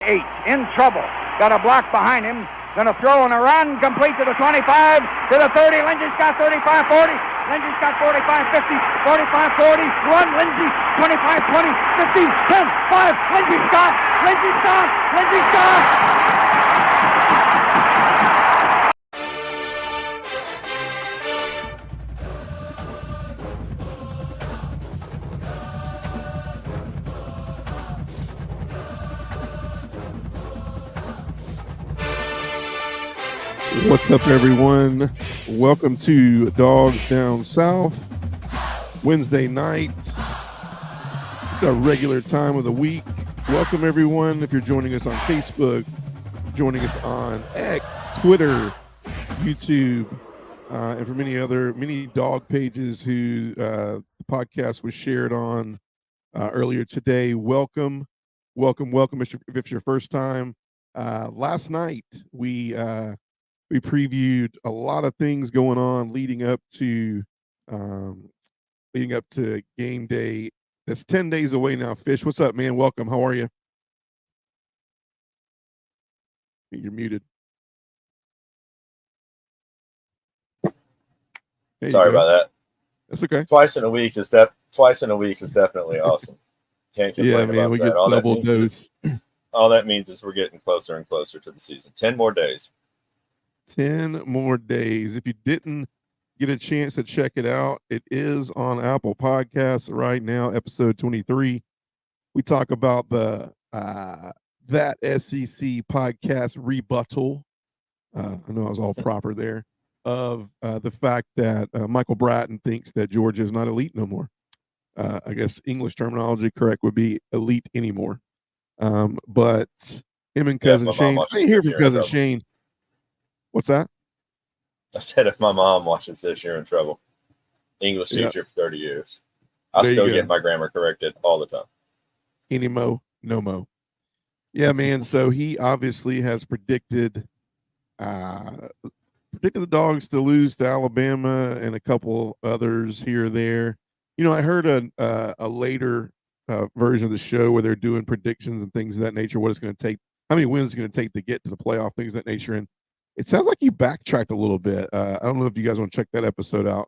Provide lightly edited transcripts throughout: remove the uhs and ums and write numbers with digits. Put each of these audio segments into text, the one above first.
8 in trouble. Got a block behind him. Gonna throw and a run complete to the 25, to the 30. Lindsey's got 35, 40. Lindsey's got 45, 50, 45, 40. Run, Lindsey. 25, 20, 50, 10, 5. Lindsey's got. Lindsey's got. Lindsey's got. What's up, everyone? Welcome to Dogs Down South. Wednesday night. It's our regular time of the week. Welcome, everyone. If you're joining us on Facebook, joining us on X, Twitter, YouTube, and for many dog pages who the podcast was shared on earlier today. Welcome. If it's your first time. Last night, we previewed a lot of things going on leading up to game day. That's 10 days away now. Fish, what's up, man? Welcome. How are you? You're muted. Sorry about that. That's okay. Twice in a week is definitely awesome. Can't complain yeah, man, about we that. get double dose. All that means is we're getting closer and closer to the season. 10 more days. 10 more days. If you didn't get a chance to check it out, it is on Apple Podcasts right now, episode 23. We talk about the that SEC podcast rebuttal. I know I was all proper there, of the fact that Michael Bratton thinks that Georgia is not elite no more. I guess English terminology correct would be elite anymore. But him and Cousin Shane, I didn't hear from Cousin Shane. What's that? I said if my mom watches this, you're in trouble. English teacher for 30 years. I still get my grammar corrected all the time. Any mo, no mo. Yeah, man. So he obviously has predicted the Dogs to lose to Alabama and a couple others here or there. You know, I heard a later version of the show where they're doing predictions and things of that nature, what it's going to take, how many wins it's going to take to get to the playoff, things of that nature. And it sounds like he backtracked a little bit. I don't know if you guys want to check that episode out,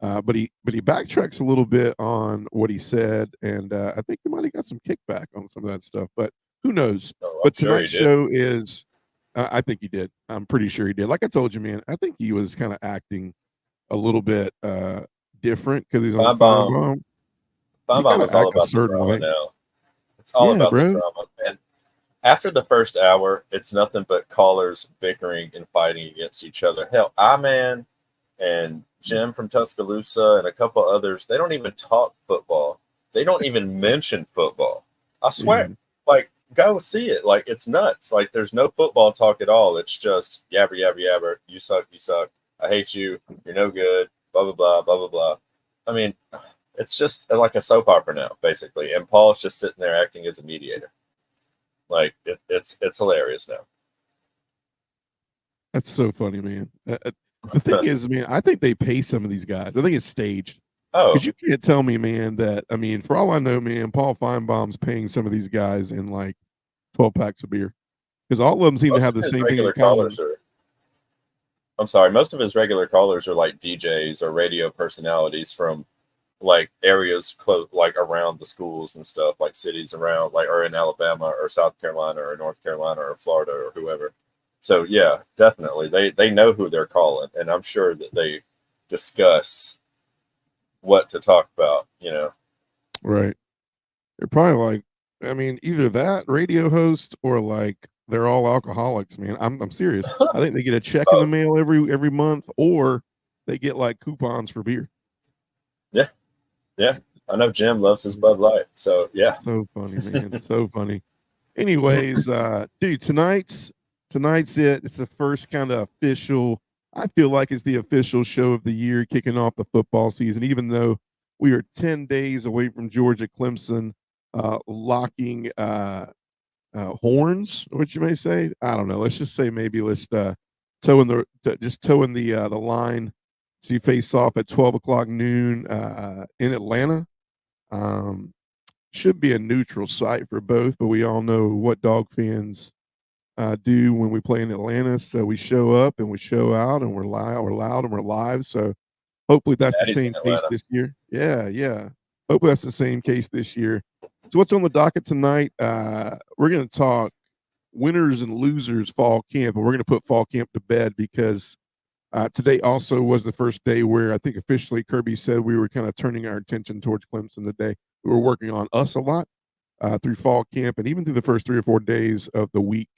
but he backtracks a little bit on what he said, and I think he might have got some kickback on some of that stuff. But who knows? But tonight's show is, I think he did. I'm pretty sure he did. Like I told you, man, I think he was kind of acting a little bit different because he's on the Firebomb. Firebomb is all about the drama now. It's all about the drama, man. After the first hour, it's nothing but callers bickering and fighting against each other. Hell, I-Man and Jim from Tuscaloosa and a couple others, they don't even talk football. They don't even mention football. I swear, like, go see it. Like, it's nuts. Like, there's no football talk at all. It's just yabber, yabber, yabber. You suck, you suck. I hate you. You're no good. Blah, blah, blah, blah, blah, blah. I mean, it's just like a soap opera now, basically. And Paul's just sitting there acting as a mediator. Like it's hilarious now. That's so funny, man. The thing is, man, I think they pay some of these guys. I think it's staged. Oh, because you can't tell me, man, that I mean, for all I know, man, Paul Feinbaum's paying some of these guys in like 12 packs of beer, because all of them seem to have the same thing in common. I'm sorry, most of his regular callers are like DJs or radio personalities from like areas close, like around the schools and stuff, like cities around, like, or in Alabama or South Carolina or North Carolina or Florida or whoever. So yeah, definitely they know who they're calling, and I'm sure that they discuss what to talk about, you know. Right. They're probably like, I mean, either that radio host or like they're all alcoholics, man. I'm serious. I think they get a check in the mail every month, or they get like coupons for beer. Yeah, I know Jim loves his Bud Light, so yeah. So funny, man. So funny. Anyways, dude, tonight's it. It's the first kind of official, I feel like it's the official show of the year, kicking off the football season, even though we are 10 days away from Georgia Clemson locking horns, what you may say. I don't know. Let's just say maybe let's toeing the line. So you face off at 12 o'clock noon in Atlanta. should be a neutral site for both, but we all know what dog fans do when we play in Atlanta. So we show up and we show out, and we're loud and we're live. So hopefully that's the same case this year. Yeah. Hopefully that's the same case this year. So what's on the docket tonight? We're going to talk winners and losers fall camp, and we're going to put fall camp to bed because today also was the first day where I think officially Kirby said we were kind of turning our attention towards Clemson today. We were working on us a lot through fall camp and even through the first 3 or 4 days of the week.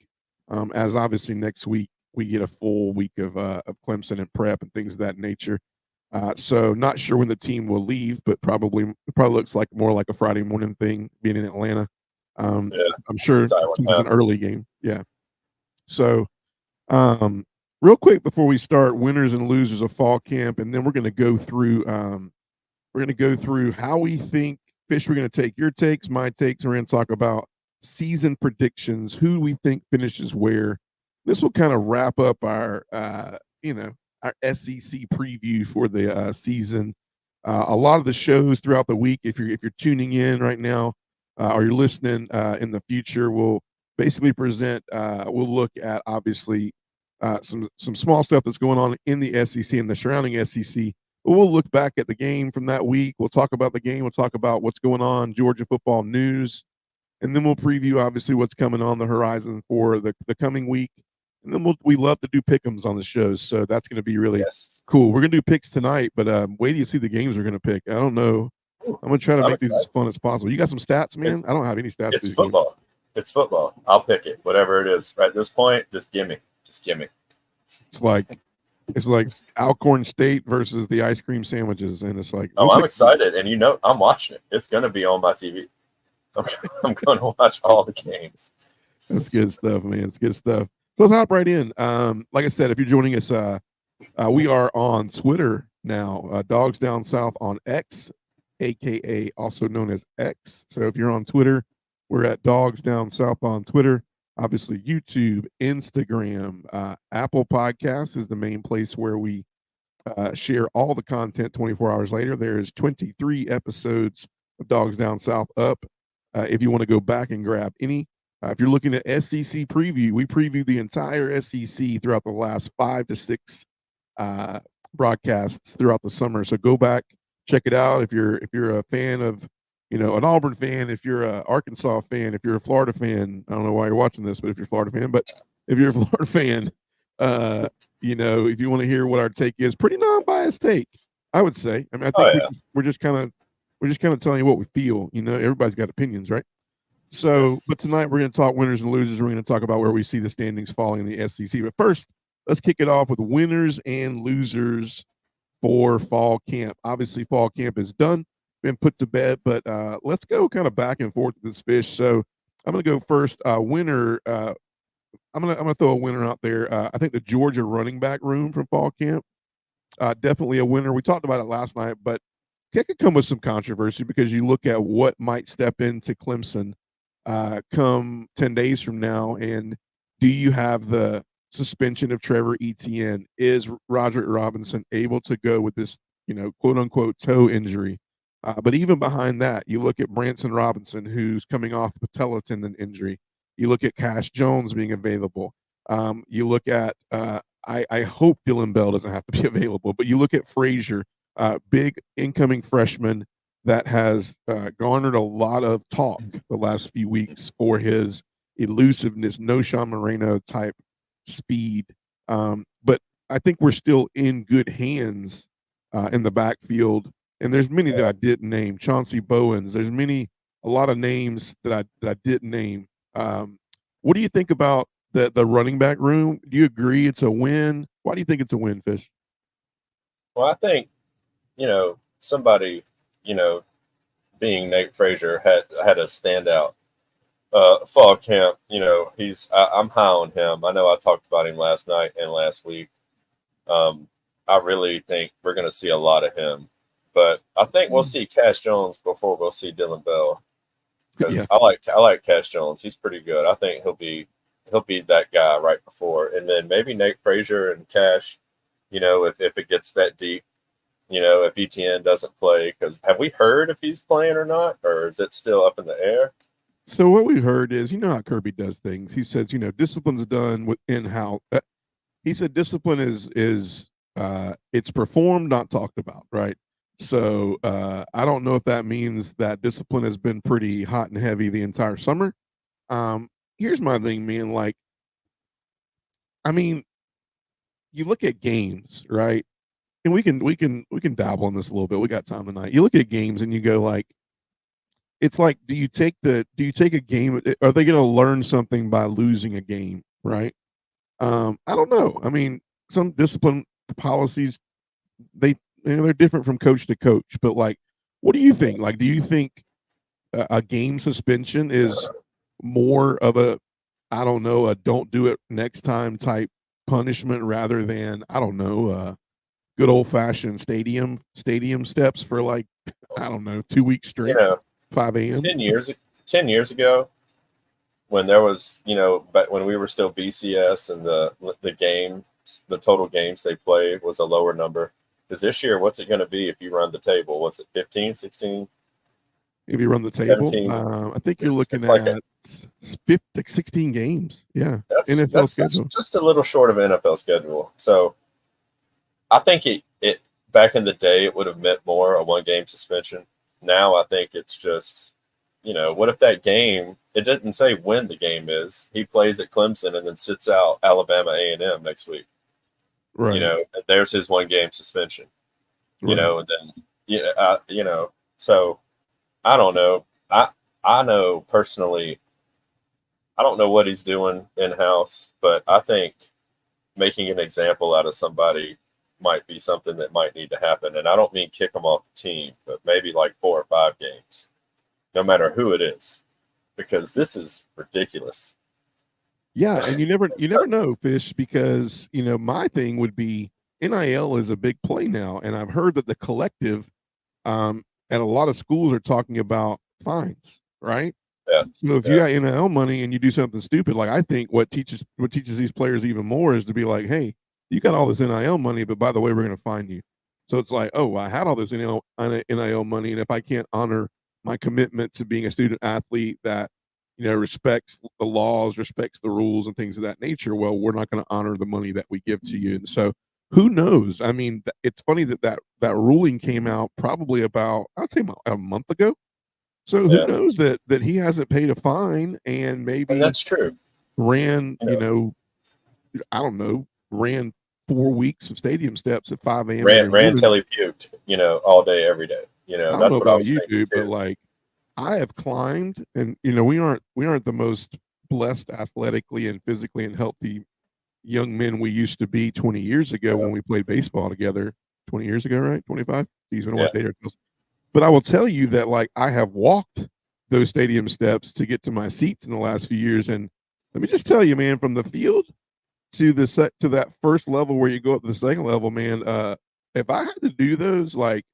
As obviously next week we get a full week of Clemson and prep and things of that nature. So not sure when the team will leave, but probably looks like more like a Friday morning thing being in Atlanta. I'm sure this is an early game. Yeah. So real quick before we start, winners and losers of fall camp, and then we're going to go through how we think. Fish, we're going to take your takes, my takes. We're going to talk about season predictions, who we think finishes where. This will kind of wrap up our our SEC preview for the season. A lot of the shows throughout the week, if you're tuning in right now or you're listening in the future, we'll basically present. We'll look at obviously some small stuff that's going on in the SEC and the surrounding SEC. But we'll look back at the game from that week. We'll talk about the game. We'll talk about what's going on, Georgia football news, and then we'll preview obviously what's coming on the horizon for the coming week. And then we love to do pick'ems on the shows, so that's going to be really cool. We're going to do picks tonight, but wait till you see the games we're going to pick. I don't know. I'm going to try to make these as fun as possible. You got some stats, man? I don't have any stats. It's football. Games. It's football. I'll pick it, whatever it is. Right at this point, just give me. It's like Alcorn State versus the ice cream sandwiches, and it's like, I'm excited, and I'm watching it. It's going to be on my TV. I'm going to watch all the games. That's good stuff, man. It's good stuff. So let's hop right in. Like I said, if you're joining us, we are on Twitter now. Dogs Down South on X, aka also known as X. So if you're on Twitter, we're at Dogs Down South on Twitter. Obviously, YouTube, Instagram, Apple Podcasts is the main place where we share all the content 24 hours later. There's 23 episodes of Dogs Down South up. If you want to go back and grab any. If you're looking at SEC preview, we preview the entire SEC throughout the last 5 to 6 broadcasts throughout the summer. So go back, check it out. If you're a fan of an Auburn fan, if you're a Arkansas fan, if you're a Florida fan, I don't know why you're watching this, but if you're a Florida fan, if you're a Florida fan, if you want to hear what our take is, pretty non-biased take, I would say. I mean, I think we're just kind of telling you what we feel. Everybody's got opinions, right? So, but tonight we're going to talk winners and losers. We're going to talk about where we see the standings falling in the SEC. But first, let's kick it off with winners and losers for fall camp. Obviously, fall camp is done. Been put to bed, but let's go kind of back and forth with this, Fish. So I'm going to go first. Winner. I'm gonna throw a winner out there. I think the Georgia running back room from fall camp, definitely a winner. We talked about it last night, but it could come with some controversy because you look at what might step into Clemson come 10 days from now, and do you have the suspension of Trevor Etienne? Is Roderick Robinson able to go with this, quote unquote toe injury? But even behind that, you look at Branson Robinson, who's coming off patella tendon injury. You look at Cash Jones being available. You look at, I hope Dylan Bell doesn't have to be available, but you look at Frazier, big incoming freshman that has garnered a lot of talk the last few weeks for his elusiveness, no Sean Moreno type speed. But I think we're still in good hands in the backfield. And there's many that I didn't name. Chauncey Bowens. There's a lot of names that I didn't name. What do you think about the running back room? Do you agree it's a win? Why do you think it's a win, Fish? Well, I think, somebody, being Nate Frazier had a standout fall camp. I'm high on him. I know I talked about him last night and last week. I really think we're going to see a lot of him. But I think we'll see Cash Jones before we'll see Dylan Bell. Because I like Cash Jones. He's pretty good. I think he'll be that guy right before. And then maybe Nate Frazier and Cash, if it gets that deep. if ETN doesn't play, because have we heard if he's playing or not, or is it still up in the air? So what we heard is, how Kirby does things. He says, discipline's done with in-house. He said discipline is it's performed, not talked about, right? So I don't know if that means that discipline has been pretty hot and heavy the entire summer. Here's my thing, man. Like, I mean, you look at games, right? And we can dabble in this a little bit. We got time tonight. You look at games and you go like, it's like, do you take a game? Are they going to learn something by losing a game, right? I don't know. I mean, some discipline policies, they're different from coach to coach. But like, what do you think? Like, do you think a game suspension is more of a, I don't know, a don't do it next time type punishment rather than, I don't know, good old fashioned stadium steps for like, I don't know, 2 weeks straight, 5 a.m. 10 years ago, when there was, but when we were still BCS and the total games they played was a lower number. Because this year, what's it going to be if you run the table? Was it 15, 16? If you run the table, I think you're looking at 16 games. Yeah, NFL schedule. That's just a little short of NFL schedule. So I think it back in the day, it would have meant more a 1-game suspension. Now I think it's just, what if that game, it didn't say when the game is. He plays at Clemson and then sits out Alabama A&M next week. Right. And there's his 1-game suspension. Right. And then, so I don't know. I know personally, I don't know what he's doing in-house, but I think making an example out of somebody might be something that might need to happen. And I don't mean kick them off the team, but maybe like 4 or 5 games, no matter who it is, because this is ridiculous. Yeah, and you never know, Fish, because my thing would be NIL is a big play now, and I've heard that the collective at a lot of schools are talking about fines, right? Yeah. So if you got NIL money and you do something stupid, like I think what teaches these players even more is to be like, hey, you got all this NIL money, but by the way, we're going to fine you. So it's like, oh, I had all this NIL money, and if I can't honor my commitment to being a student athlete that respects the laws, respects the rules, and things of that nature, well, we're not going to honor the money that we give to you. And so, who knows? I mean, it's funny that ruling came out probably about, I'd say, a month ago. So who knows that he hasn't paid a fine and maybe that's true. Ran, I don't know, ran 4 weeks of stadium steps at 5 a.m. Ran till he puked, all day, every day. I don't know about you, dude, but like I have climbed, and we aren't the most blessed athletically and physically and healthy young men we used to be 20 years ago when we played baseball together. 20 years ago, right? 25. He's been what day. But I will tell you that like I have walked those stadium steps to get to my seats in the last few years, and let me just tell you, man, from the field to that first level where you go up to the second level, man, if I had to do those like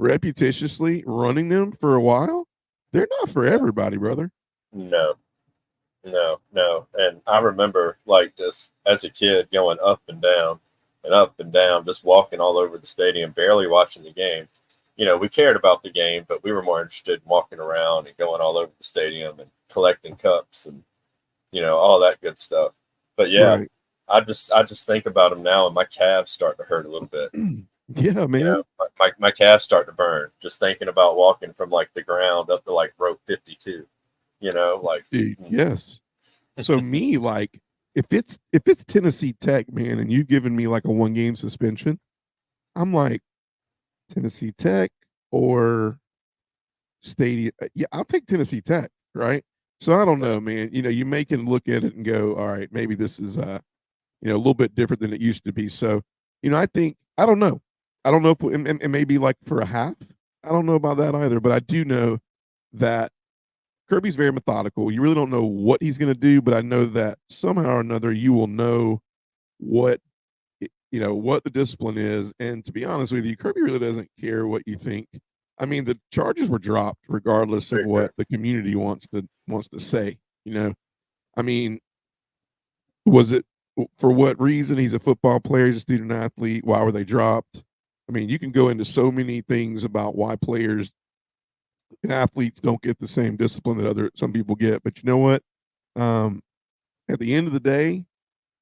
repetitiously running them for a while, they're not for everybody, brother. No. And I remember like this as a kid going up and down, just walking all over the stadium, barely watching the game. We cared about the game, but we were more interested in walking around and going all over the stadium and collecting cups and, all that good stuff. But yeah, right. I just think about them now and my calves start to hurt a little bit. Yeah, man. My calves start to burn just thinking about walking from like the ground up to like row 52. Dude, yes. So me, like, if it's Tennessee Tech, man, and you've given me like a 1-game suspension, I'm like Tennessee Tech or Stadium. Yeah, I'll take Tennessee Tech, right? So I don't know, man. You may can look at it and go, all right, maybe this is a little bit different than it used to be. So, I think I don't know if it may be like for a half. I don't know about that either, but I do know that Kirby's very methodical. You really don't know what he's going to do, but I know that somehow or another you will know what the discipline is. And to be honest with you, Kirby really doesn't care what you think. I mean, the charges were dropped regardless of what the community wants to say. I mean, was it for what reason? He's a football player, he's a student athlete. Why were they dropped? I mean, you can go into so many things about why players and athletes don't get the same discipline that some people get. But you know what? At the end of the day,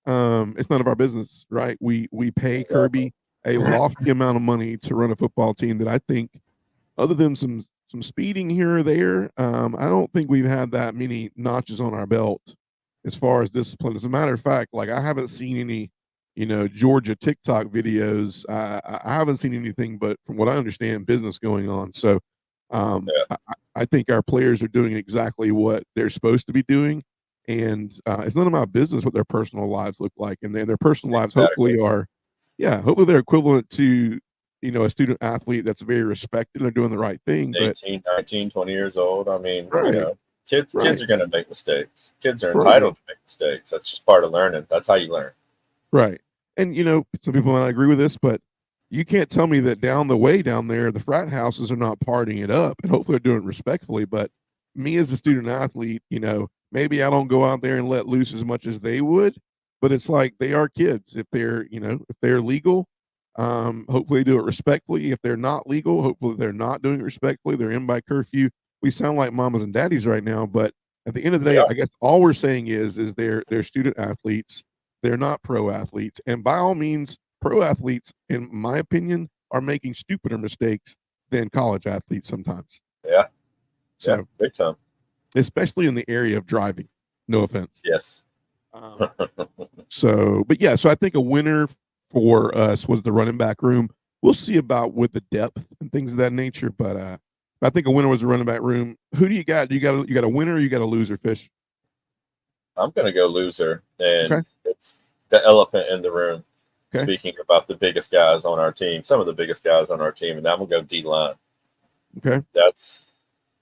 it's none of our business, right? We pay Kirby a lofty amount of money to run a football team that I think, other than some speeding here or there, I don't think we've had that many notches on our belt as far as discipline. As a matter of fact, like, I haven't seen any, Georgia TikTok videos. I haven't seen anything but, from what I understand, business going on. So I think our players are doing exactly what they're supposed to be doing. And it's none of my business what their personal lives look like. And their personal lives hopefully they're equivalent to, a student athlete that's very respected and doing the right thing. 18, 19, 20 years old. I mean, right, kids are going to make mistakes. Kids are entitled to make mistakes. That's just part of learning. That's how you learn. Right. And, some people might not agree with this, but you can't tell me that down the way down there, the frat houses are not partying it up, and hopefully they're doing it respectfully. But me as a student athlete, maybe I don't go out there and let loose as much as they would, but it's like, they are kids. If they're legal, hopefully they do it respectfully. If they're not legal, hopefully they're not doing it respectfully. They're in by curfew. We sound like mamas and daddies right now, but at the end of the day, I guess all we're saying is they're student athletes. They're not pro athletes. And by all means, pro athletes, in my opinion, are making stupider mistakes than college athletes sometimes. Yeah. So, big time. Especially in the area of driving. No offense. Yes. So I think a winner for us was the running back room. We'll see about with the depth and things of that nature, but I think a winner was the running back room. Who do you got? You got a winner or you got a loser, Fish? I'm going to go loser, and it's the elephant in the room. Okay. Speaking about the biggest guys on our team, some of the biggest guys on our team, and I'm going to go D-line. Okay. That's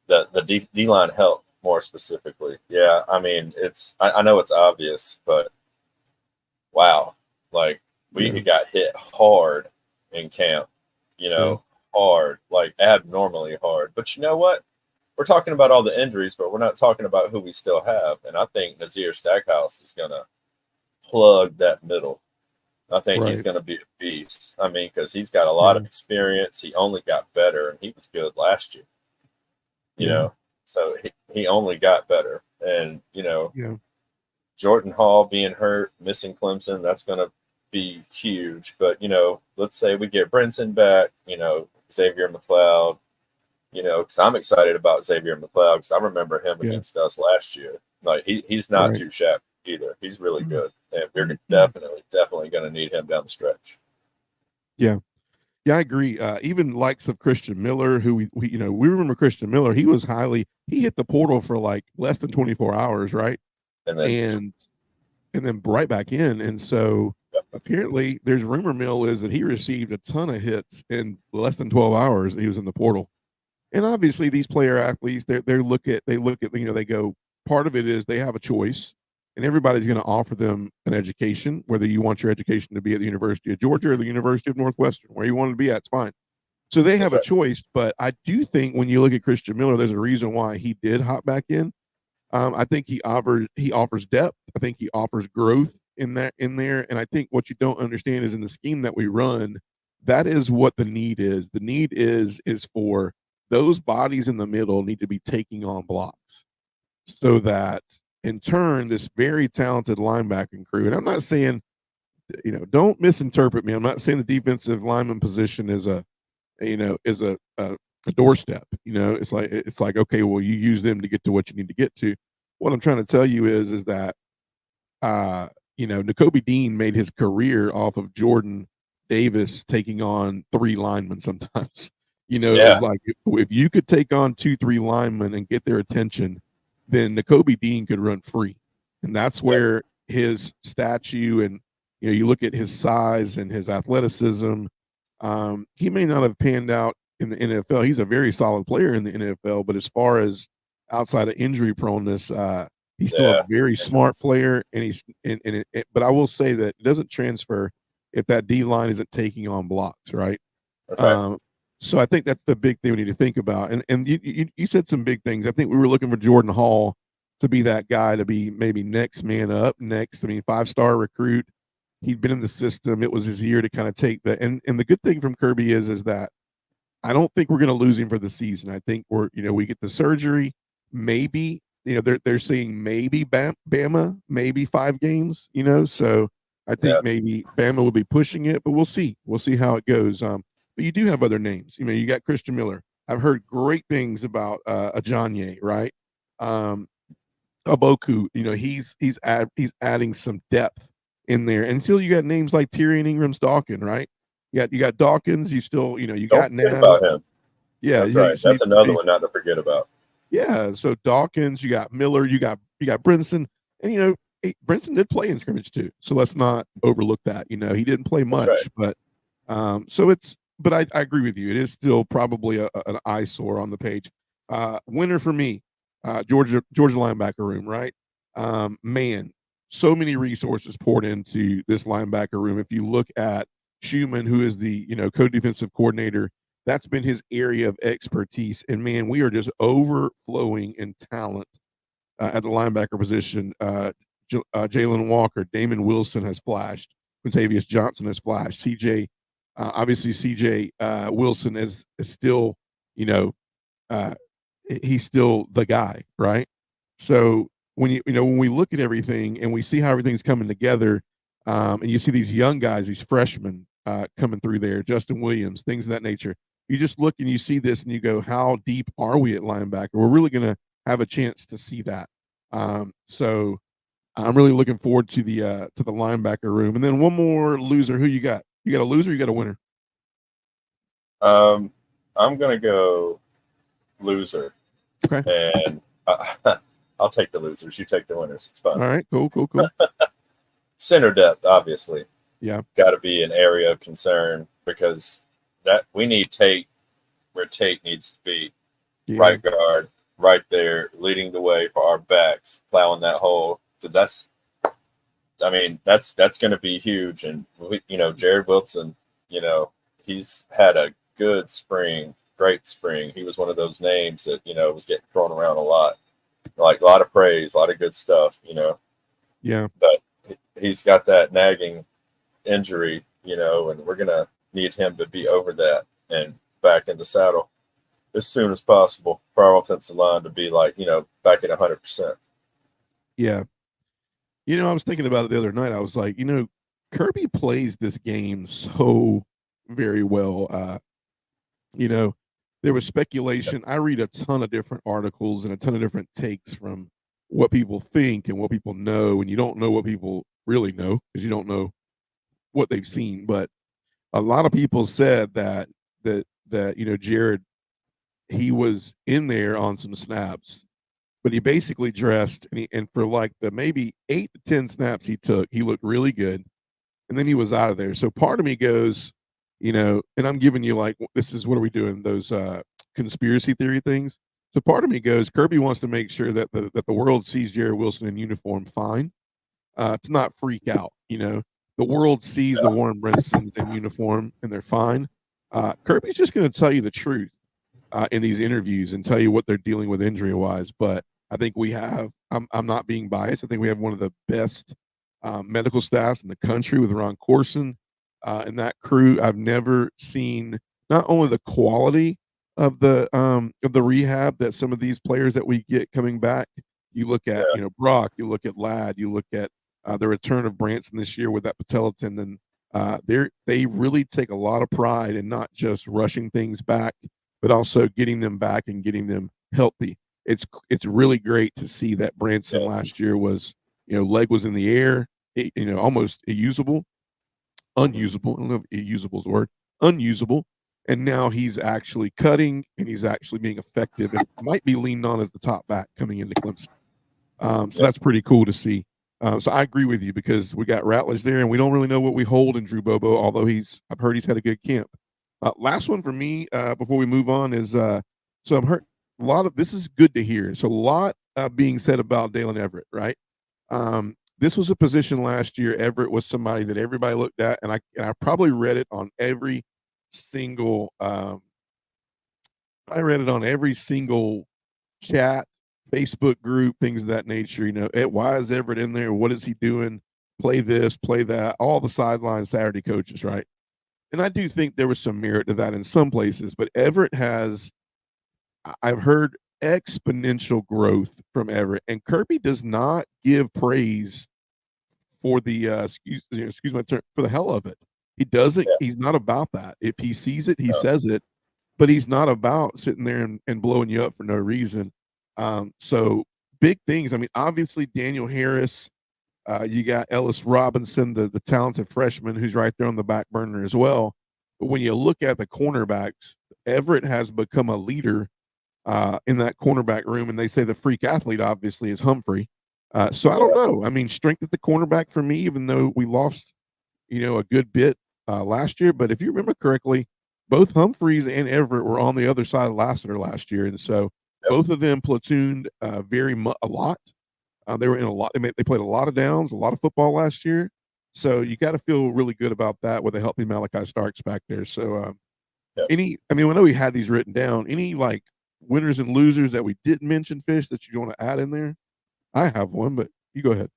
the D-line health more specifically. Yeah, I mean, I know it's obvious, but wow. Like, we got hit hard in camp, hard, like abnormally hard. But you know what? We're talking about all the injuries, but we're not talking about who we still have. And I think Nazir Stackhouse is going to plug that middle. I think he's going to be a beast. I mean, because he's got a lot of experience. He only got better, and he was good last year. You know, so he only got better. And, Jordan Hall being hurt, missing Clemson, that's going to be huge. But, let's say we get Brinson back, Xavier McLeod, because I'm excited about Xavier McLeod because I remember him against us last year. Like, he's not too shabby either. He's really good. And we're definitely going to need him down the stretch. Yeah. Yeah, I agree. Even likes of Christian Miller, who we remember Christian Miller. He hit the portal for like less than 24 hours, right? And then right back in. And so apparently there's rumor mill is that he received a ton of hits in less than 12 hours. He was in the portal. And obviously these player athletes, they go, part of it is they have a choice, and everybody's going to offer them an education, whether you want your education to be at the University of Georgia or the University of Northwestern, where you want to be at, it's fine. So they have a choice, but I do think when you look at Christian Miller, there's a reason why he did hop back in. I think he offers depth. I think he offers growth in there. And I think what you don't understand is in the scheme that we run, that is what the need is. The need is for those bodies in the middle need to be taking on blocks so that in turn, this very talented linebacking crew, and I'm not saying, don't misinterpret me. I'm not saying the defensive lineman position is a doorstep. It's like, okay, well, you use them to get to what you need to get to. What I'm trying to tell you is that, Nakobe Dean made his career off of Jordan Davis taking on 3 linemen sometimes. It's like if you could take on 2-3 linemen and get their attention, then Nakobe Dean could run free. And that's where his statue and, you look at his size and his athleticism. He may not have panned out in the NFL. He's a very solid player in the NFL, but as far as outside of injury proneness, he's still a very smart player. And but I will say that it doesn't transfer if that D line isn't taking on blocks, right? Okay. So I think that's the big thing we need to think about. And you said some big things. I think we were looking for Jordan Hall to be that guy to be maybe next man up next. I mean, 5-star recruit. He'd been in the system. It was his year to kind of take that. And the good thing from Kirby is that I don't think we're going to lose him for the season. I think we get the surgery, maybe, they're saying maybe Bama, maybe 5 games, so I think maybe Bama will be pushing it, but we'll see. We'll see how it goes. But you do have other names. You got Christian Miller. I've heard great things about Ajonye, right? Aboku, he's adding some depth in there. And still you got names like Tyrion Ingrams-Dawkins, right? You got Dawkins, you still, you got Nas. About him. Yeah, that's right. That's another one not to forget about. Yeah, so Dawkins, you got Miller, you got Brinson, and Brinson did play in scrimmage too. So let's not overlook that. He didn't play much, right. But I agree with you. It is still probably an eyesore on the page. Winner for me, Georgia linebacker room, right? Man, so many resources poured into this linebacker room. If you look at Schumann, who is the co-defensive coordinator, that's been his area of expertise. And man, we are just overflowing in talent at the linebacker position. Jalen Walker, Damon Wilson has flashed. Quintavious Johnson has flashed. CJ Wilson is still, he's still the guy, right? So when we look at everything and we see how everything's coming together, and you see these young guys, these freshmen coming through there, Justin Williams, things of that nature. You just look and you see this and you go, how deep are we at linebacker? We're really going to have a chance to see that. So I'm really looking forward to the linebacker room. And then one more loser. Who you got? You got a loser? You got a winner? I'm going to go loser. Okay. And I'll take the losers. You take the winners. It's fun. All right. Cool. Center depth, obviously. Yeah. Got to be an area of concern because that we need Tate where Tate needs to be. Yeah. Right guard, right there, leading the way for our backs, plowing that hole. Because that's going to be huge. And Jared Wilson, he's had a good spring, great spring. He was one of those names that was getting thrown around a lot, like a lot of praise, a lot of good stuff. Yeah. But he's got that nagging injury, and we're going to need him to be over that and back in the saddle as soon as possible for our offensive line to be back at 100%. Yeah. I was thinking about it the other night. I was like, Kirby plays this game so very well. There was speculation. I read a ton of different articles and a ton of different takes from what people think and what people know, and you don't know what people really know because you don't know what they've seen. But a lot of people said that Jared, he was in there on some snaps, but he basically dressed and for like the maybe 8 to 10 snaps he took, he looked really good, and then he was out of there. So part of me goes, and I'm giving you this is what are we doing, those conspiracy theory things. So part of me goes, Kirby wants to make sure that the world sees Jared Wilson in uniform fine, to not freak out. The world sees the Warren Brinsons in uniform and they're fine. Kirby's just going to tell you the truth in these interviews and tell you what they're dealing with injury wise. But I think we have, I'm not being biased, I think we have one of the best medical staffs in the country with Ron Corson and that crew. I've never seen not only the quality of the rehab that some of these players that we get coming back. You look at Brock, you look at Ladd, you look at the return of Branson this year with that patella tendon. They really take a lot of pride in not just rushing things back, but also getting them back and getting them healthy. It's really great to see that Branson last year was, leg was in the air, almost unusable. I don't know if usable is the word, unusable. And now he's actually cutting and he's actually being effective and might be leaned on as the top back coming into Clemson. So that's pretty cool to see. So I agree with you because we got Ratledge there and we don't really know what we hold in Drew Bobo, although I've heard he's had a good camp. Last one for me before we move on is so I've heard a lot of this is good to hear. So a lot being said about Daylen Everette, right? This was a position last year. Everett was somebody that everybody looked at, and I probably read it on every single chat, Facebook group, things of that nature. Why is Everett in there? What is he doing? play this, play that, all the sideline Saturday coaches, right? And I do think there was some merit to that in some places, but Everett has, I've heard exponential growth from Everett, and Kirby does not give praise for the excuse my term, for the hell of it. He doesn't. Yeah. He's not about that. If he sees it, he says it, but he's not about sitting there and blowing you up for no reason. So big things. I mean, obviously Daniel Harris. You got Ellis Robinson, the talented freshman who's right there on the back burner as well. But when you look at the cornerbacks, Everett has become a leader in that cornerback room, and they say the freak athlete obviously is Humphrey. So I don't know. I mean, strength at the cornerback for me, even though we lost, a good bit last year. But if you remember correctly, both Humphreys and Everett were on the other side of Lassiter last year, and so both of them platooned a lot. They were in a lot. They played a lot of downs, a lot of football last year. So you got to feel really good about that with a healthy Malachi Starks back there. So I know we had these written down. Any like winners and losers that we didn't mention, Fish, that you want to add in there? I have one, but you go ahead.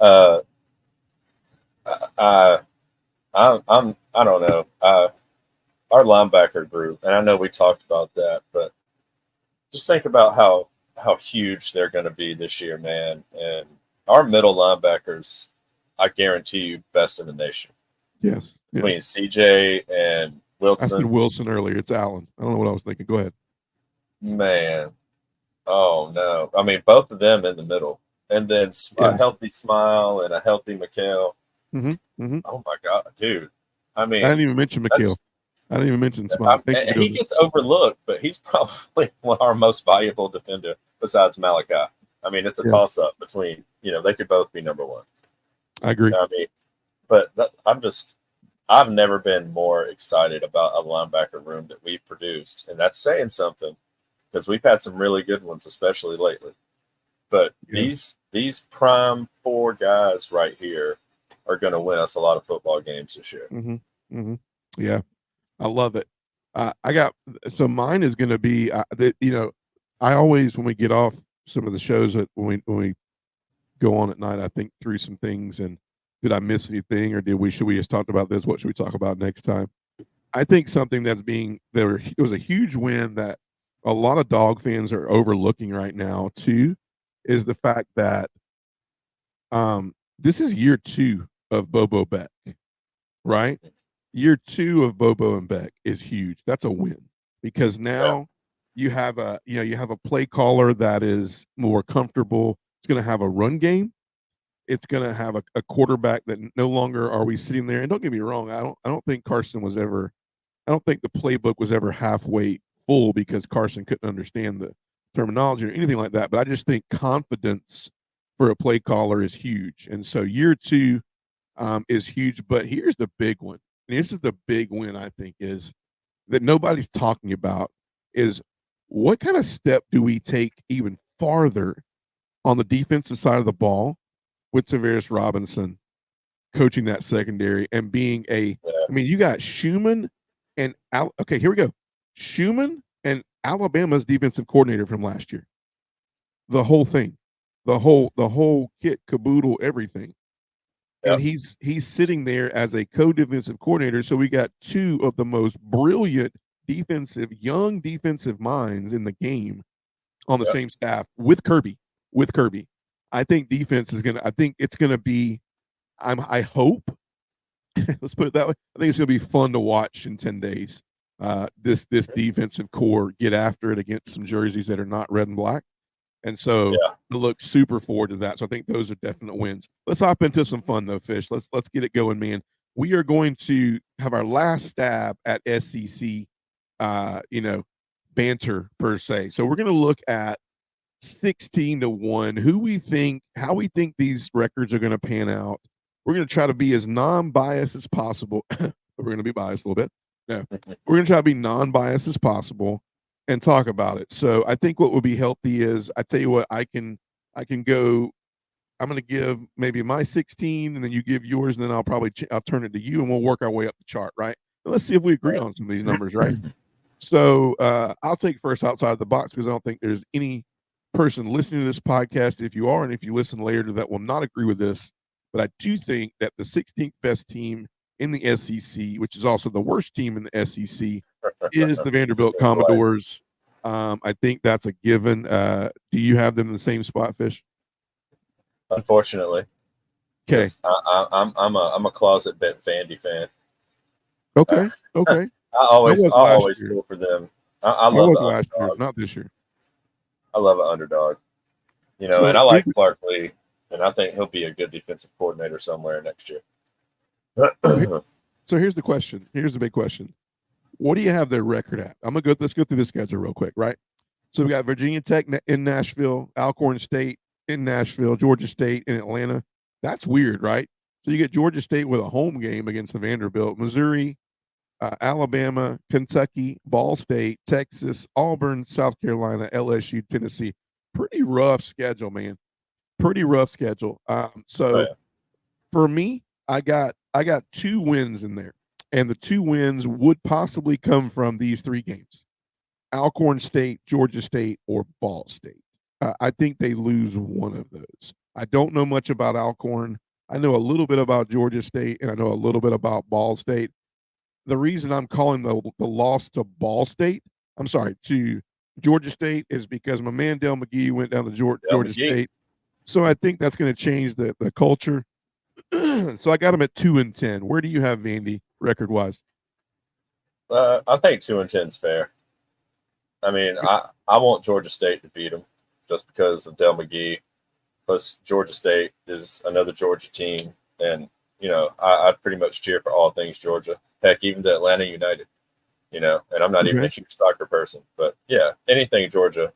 I don't know. Our linebacker group, and I know we talked about that, but just think about how huge they're going to be this year, man. And our middle linebackers, I guarantee you, best in the nation. Yes. Between CJ and Wilson. I said Wilson earlier. It's Allen. I don't know what I was thinking. Go ahead. Man. Oh, no. I mean, both of them in the middle. And then a healthy Smile and a healthy McHale. Mm-hmm. Mm-hmm. Oh, my God, dude. I mean. I didn't even mention McHale. I didn't even mention Smile. He gets overlooked, but he's probably our most valuable defender besides Malachi. I mean, it's a toss-up between, they could both be number one. I agree. I mean, but I've never been more excited about a linebacker room that we've produced. And that's saying something because we've had some really good ones, especially lately. But these prime 4 guys right here are going to win us a lot of football games this year. Mm-hmm. Mm-hmm. Yeah. I love it. Mine is going to be, I always, when we get off some of the shows that when we go on at night, I think through some things and did I miss anything or should we just talk about this? What should we talk about next time? I think something it was a huge win that a lot of Dog fans are overlooking right now too, is the fact that this is year 2 of Bobo Beck, right? Year 2 of Bobo and Beck is huge. That's a win because now you have a play caller that is more comfortable. It's going to have a run game. It's going to have a quarterback that no longer are we sitting there. And don't get me wrong, I don't think the playbook was ever halfway full because Carson couldn't understand the terminology or anything like that. But I just think confidence for a play caller is huge. And so year 2 is huge. But here's the big one. And this is the big win, I think, is that nobody's talking about is what kind of step do we take even farther on the defensive side of the ball with Tavares Robinson coaching that secondary and being you got Schumann and here we go. Schumann and Alabama's defensive coordinator from last year. The whole thing, the whole kit, caboodle, everything. And he's sitting there as a co-defensive coordinator. So we got 2 of the most brilliant young defensive minds in the game on the same staff with Kirby. I think defense is I think it's gonna be, I hope, let's put it that way. I think it's gonna be fun to watch in 10 days. This defensive core get after it against some jerseys that are not red and black. And so I look super forward to that. So I think those are definite wins. Let's hop into some fun though, Fish. Let's get it going, man. We are going to have our last stab at SEC, banter per se. So we're going to look at 16-1, how we think these records are going to pan out. We're going to try to be as non-biased as possible. But we're going to be biased a little bit. No, we're going to try to be non-biased as possible and talk about it. So I think what would be healthy is, I tell you what, I can go, I'm going to give maybe my 16 and then you give yours, and then I'll turn it to you and we'll work our way up the chart, right? And let's see if we agree on some of these numbers, right? So I'll take first outside of the box because I don't think there's any person listening to this podcast, if you are, and if you listen later, that will not agree with this, but I do think that the 16th best team in the SEC, which is also the worst team in the SEC, is the Vanderbilt Commodores. I think that's a given. Do you have them in the same spot, Fish? Unfortunately. Okay. I'm a closet Vandy fan. Okay. Okay. I always pull for them. I love was last year, not this year. I love an underdog. You know, and I like Clark Lee, and I think he'll be a good defensive coordinator somewhere next year. So here's the question. Here's the big question. What do you have their record at? Let's go through the schedule real quick, right? So we got Virginia Tech in Nashville, Alcorn State in Nashville, Georgia State in Atlanta. That's weird, right? So you get Georgia State with a home game against the Vanderbilt, Missouri, Alabama, Kentucky, Ball State, Texas, Auburn, South Carolina, LSU, Tennessee. Pretty rough schedule, man. Pretty rough schedule. For me, I got 2 wins in there, and the 2 wins would possibly come from these 3 games: Alcorn State, Georgia State, or Ball State. I think they lose one of those. I don't know much about Alcorn. I know a little bit about Georgia State, and I know a little bit about Ball State. The reason I'm calling the loss to to Georgia State is because my man Dell McGee went down to Georgia State. So I think that's going to change the culture. So I got them at 2-10. Where do you have Vandy record wise? I think 2-10 is fair. I mean, I want Georgia State to beat them just because of Dell McGee. Plus, Georgia State is another Georgia team, and you know, I pretty much cheer for all things Georgia. Heck, even the Atlanta United, you know, and I'm not even a huge soccer person, but yeah, anything Georgia,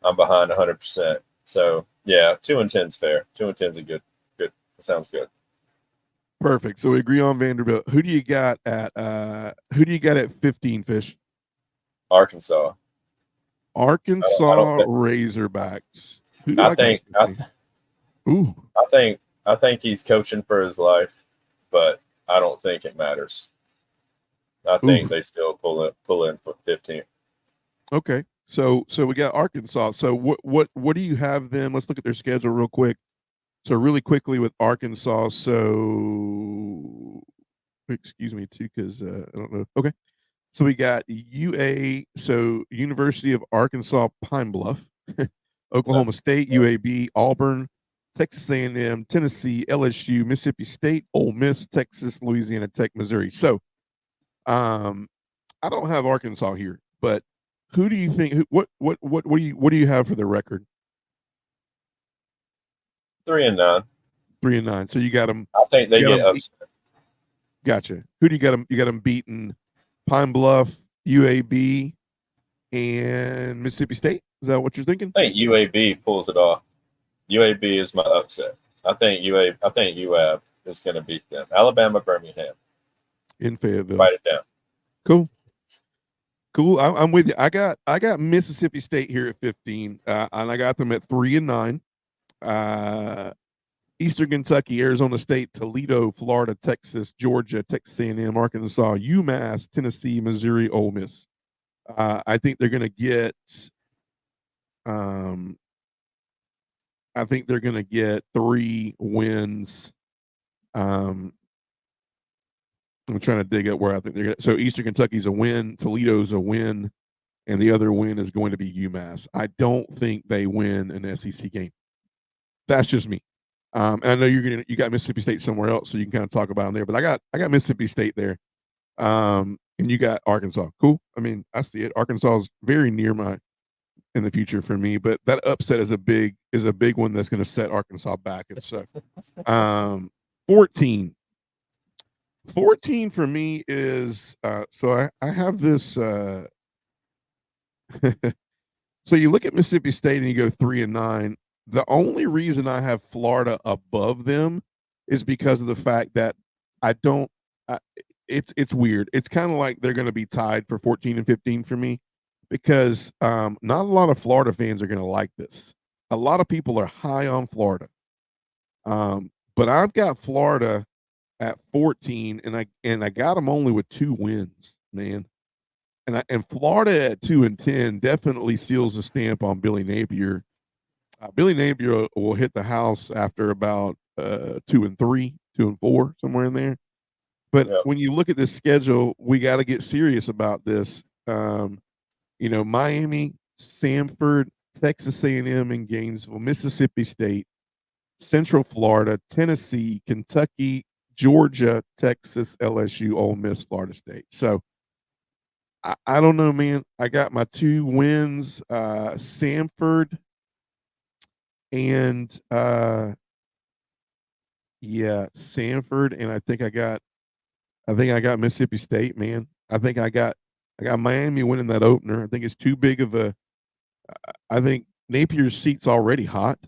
I'm behind 100%. So yeah, 2-10 is fair. 2-10 is a good. It sounds good. Perfect. So we agree on Vanderbilt. Who do you got at 15, Fish? Arkansas Razorbacks. I think he's coaching for his life, but I don't think it matters. I think they still pull in for 15. Okay. So we got Arkansas. So what do you have them? Let's look at their schedule real quick. So really quickly with Arkansas. So excuse me too, because I don't know. Okay. So we got UA. So University of Arkansas Pine Bluff, Oklahoma State, UAB, Auburn, Texas A&M, Tennessee, LSU, Mississippi State, Ole Miss, Texas, Louisiana Tech, Missouri. So I don't have Arkansas here, but who do you think? What do you have for their record? 3-9. 3-9. So you got them. I think they get upset. Gotcha. Who do you got them? You got them beating Pine Bluff, UAB, and Mississippi State. Is that what you're thinking? I think UAB pulls it off. UAB is my upset. I think UAB is going to beat them. Alabama, Birmingham. In Fayetteville. Write it down. Cool. I'm with you. I got Mississippi State here at 15, and I got them at 3-9. Eastern Kentucky, Arizona State, Toledo, Florida, Texas, Georgia, Texas A&M, Arkansas, UMass, Tennessee, Missouri, Ole Miss. I think they're going to get. I think they're going to get 3 wins. I'm trying to dig up where I think they're going to. So Eastern Kentucky's a win, Toledo's a win, and the other win is going to be UMass. I don't think they win an SEC game. That's just me. And I know you got Mississippi State somewhere else, so you can kind of talk about them there. But I got Mississippi State there, and you got Arkansas. Cool. I mean, I see it. Arkansas is very near in the future for me, but that upset is a big one that's going to set Arkansas back. And so, 14 for me is so I have this. So you look at Mississippi State and you go 3-9. The only reason I have Florida above them is because of the fact that I don't. It's weird. It's kind of like they're going to be tied for 14 and 15 for me, because not a lot of Florida fans are going to like this. A lot of people are high on Florida, but I've got Florida at 14, and I got them only with 2 wins, man. And Florida at 2-10 definitely seals the stamp on Billy Napier Billy Napier will hit the house after about 2-3, 2-4, somewhere in there. But when you look at this schedule, we got to get serious about this. Miami, Samford, Texas A&M, and Gainesville, Mississippi State, Central Florida, Tennessee, Kentucky, Georgia, Texas, LSU, Ole Miss, Florida State. So I don't know, man. I got my 2 wins, Samford and Samford, and I think I got Mississippi State, man. I think I got Miami winning that opener. I think it's too big of a. I think Napier's seat's already hot,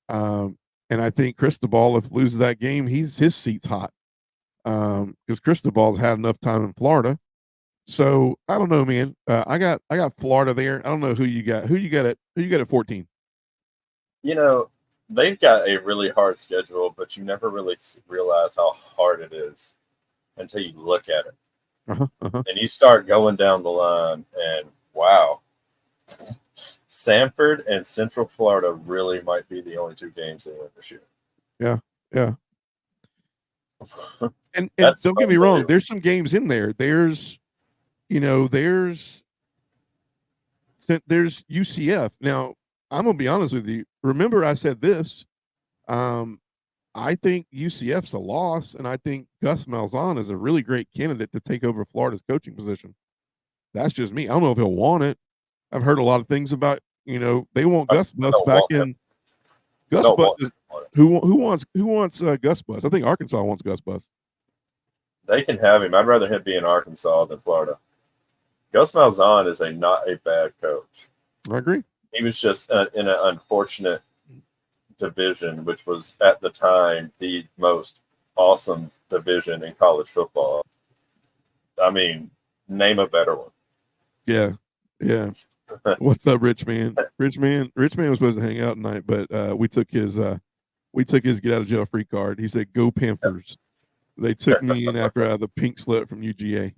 and I think Cristobal, if loses that game, his seat's hot, because Cristobal's had enough time in Florida. So I don't know, man. I got Florida there. I don't know who you got. Who you got at 14? They've got a really hard schedule, but you never really realize how hard it is until you look at it. And you start going down the line, and wow, Samford and Central Florida really might be the only 2 games they win this year. Yeah. And don't get me wrong, there's some games in there. There's UCF. Now, I'm gonna be honest with you. Remember, I said this. I think UCF's a loss, and I think Gus Malzahn is a really great candidate to take over Florida's coaching position. That's just me. I don't know if he'll want it. I've heard a lot of things about, they want Gus Bus back in. Gus Bus. Who wants Gus Bus? I think Arkansas wants Gus Bus. They can have him. I'd rather him be in Arkansas than Florida. Gus Malzahn is not a bad coach. I agree. He was just in an unfortunate division, which was at the time the most awesome division in college football. I mean, name a better one. Yeah. What's up, Rich Man? Rich Man was supposed to hang out tonight, but we took his get out of jail free card. He said, "Go Panthers." They took me in after I had the pink slip from UGA.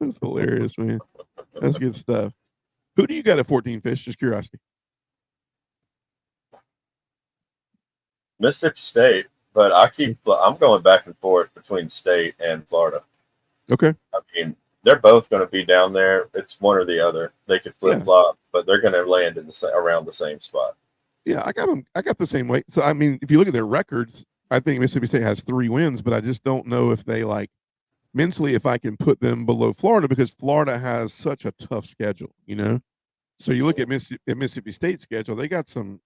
That's hilarious, man. That's good stuff. Who do you got at 14, Fish? Just curiosity. Mississippi State, but I'm going back and forth between State and Florida. Okay. I mean, they're both going to be down there. It's one or the other. They could flip flop, but they're going to land around the same spot. Yeah, I got them. I got the same way. So I mean, if you look at their records, I think Mississippi State has 3 wins, but I just don't know if they mentally, if I can put them below Florida, because Florida has such a tough schedule, So you look at Mississippi State's schedule; they got some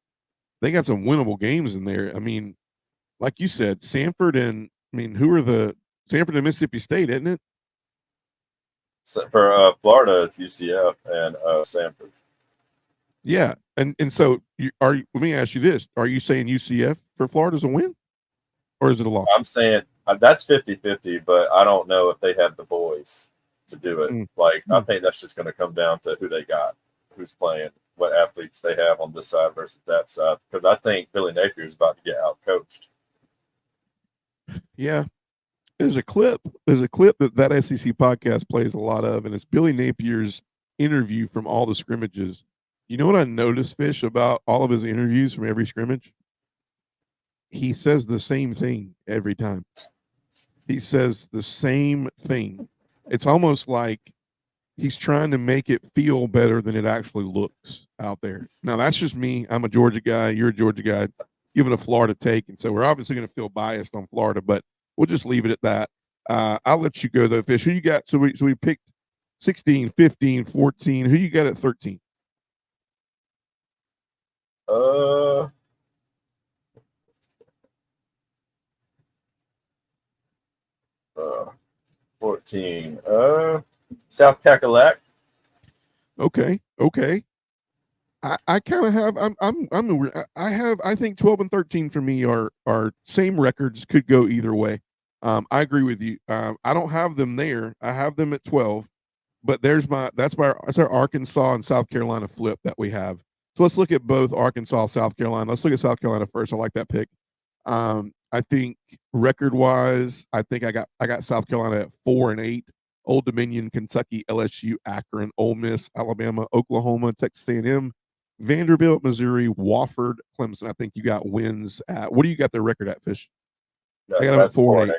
winnable games in there. I mean, like you said, Samford and Samford and Mississippi State, isn't it? So for Florida, it's UCF and Samford. Yeah, and so let me ask you this: are you saying UCF for Florida's a win, or is it a loss? I'm saying that's 50-50, but I don't know if they have the boys to do it. I think that's just going to come down to who they got, who's playing, what athletes they have on this side versus that side. Because I think Billy Napier is about to get out-coached. Yeah. There's a clip that SEC podcast plays a lot of, and it's Billy Napier's interview from all the scrimmages. You know what I noticed, Fish, about all of his interviews from every scrimmage? He says the same thing every time. He says the same thing. It's almost like he's trying to make it feel better than it actually looks out there. Now, that's just me. I'm a Georgia guy. You're a Georgia guy. Giving a Florida take, and so we're obviously going to feel biased on Florida, but we'll just leave it at that. I'll let you go, though, Fish. Who you got? So we picked 16, 15, 14. Who you got at 13? 14. South Cackalack. Okay. I kind of have. I think 12 and 13 for me are same records, could go either way. I agree with you. I don't have them there. I have them at 12, but that's our Arkansas and South Carolina flip that we have. So let's look at both Arkansas, South Carolina. Let's look at South Carolina first. I like that pick. I think record-wise, I think I got South Carolina at 4 and 8. Old Dominion, Kentucky, LSU, Akron, Ole Miss, Alabama, Oklahoma, Texas A&M, Vanderbilt, Missouri, Wofford, Clemson. I think you got wins at. What do you got their record at, Fish? No, I got them at 4-8.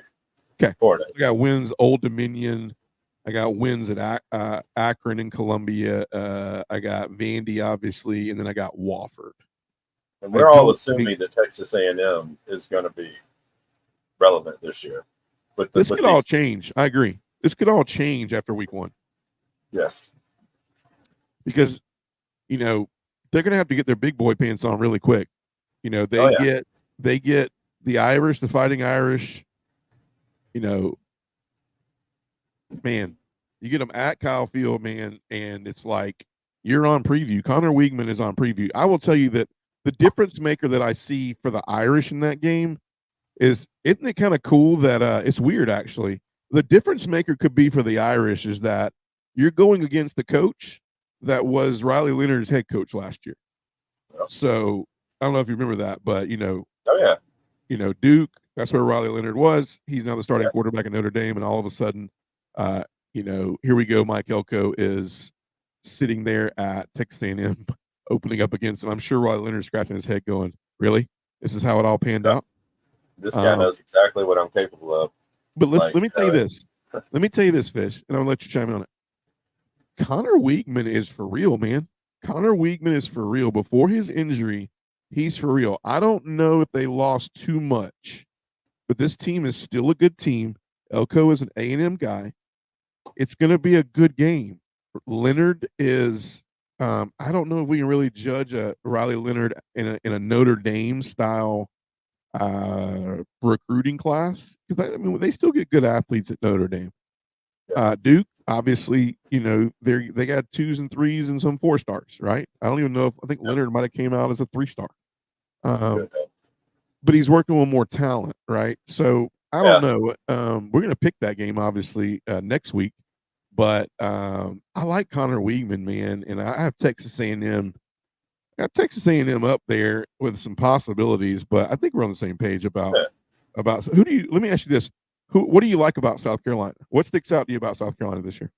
Okay. 4-8. I got wins Old Dominion. I got wins at Akron and Columbia. I got Vandy, obviously, and then I got Wofford. And we're all assuming that Texas A&M is going to be relevant this year. This could all change. I agree. This could all change after week 1. Yes. Because, they're going to have to get their big boy pants on really quick. They get the Irish, the Fighting Irish. Man, you get them at Kyle Field, man, and it's like you're on preview. Connor Weigman is on preview. I will tell you that the difference maker that I see for the Irish in that game isn't it kind of cool that it's weird actually. The difference maker could be for the Irish is that you're going against the coach that was Riley Leonard's head coach last year. Yep. So I don't know if you remember that, but Duke, that's where Riley Leonard was. He's now the starting quarterback at Notre Dame, and all of a sudden, here we go. Mike Elko is sitting there at Texas A&M, opening up against him. I'm sure Riley Leonard's scratching his head, going, "Really? This is how it all panned out." This guy knows exactly what I'm capable of. But let me tell you this. Let me tell you this, Fish, and I'll let you chime in on it. Connor Weigman is for real, man. Connor Weigman is for real. Before his injury, he's for real. I don't know if they lost too much, but this team is still a good team. Elko is an A&M guy. It's going to be a good game. Leonard is I don't know if we can really judge Riley Leonard in a Notre Dame style recruiting class, because they still get good athletes at Notre Dame. Duke, obviously, they got 2s and 3s and some 4-stars, right? I don't even know I think Leonard might have came out as a 3-star. But he's working with more talent, right? So I don't know. We're going to pick that game, obviously, next week. But I like Connor Weigman, man, and I have Texas A&M. I got Texas A&M up there with some possibilities, but I think we're on the same page about who do you. Let me ask you this: what do you like about South Carolina? What sticks out to you about South Carolina this year?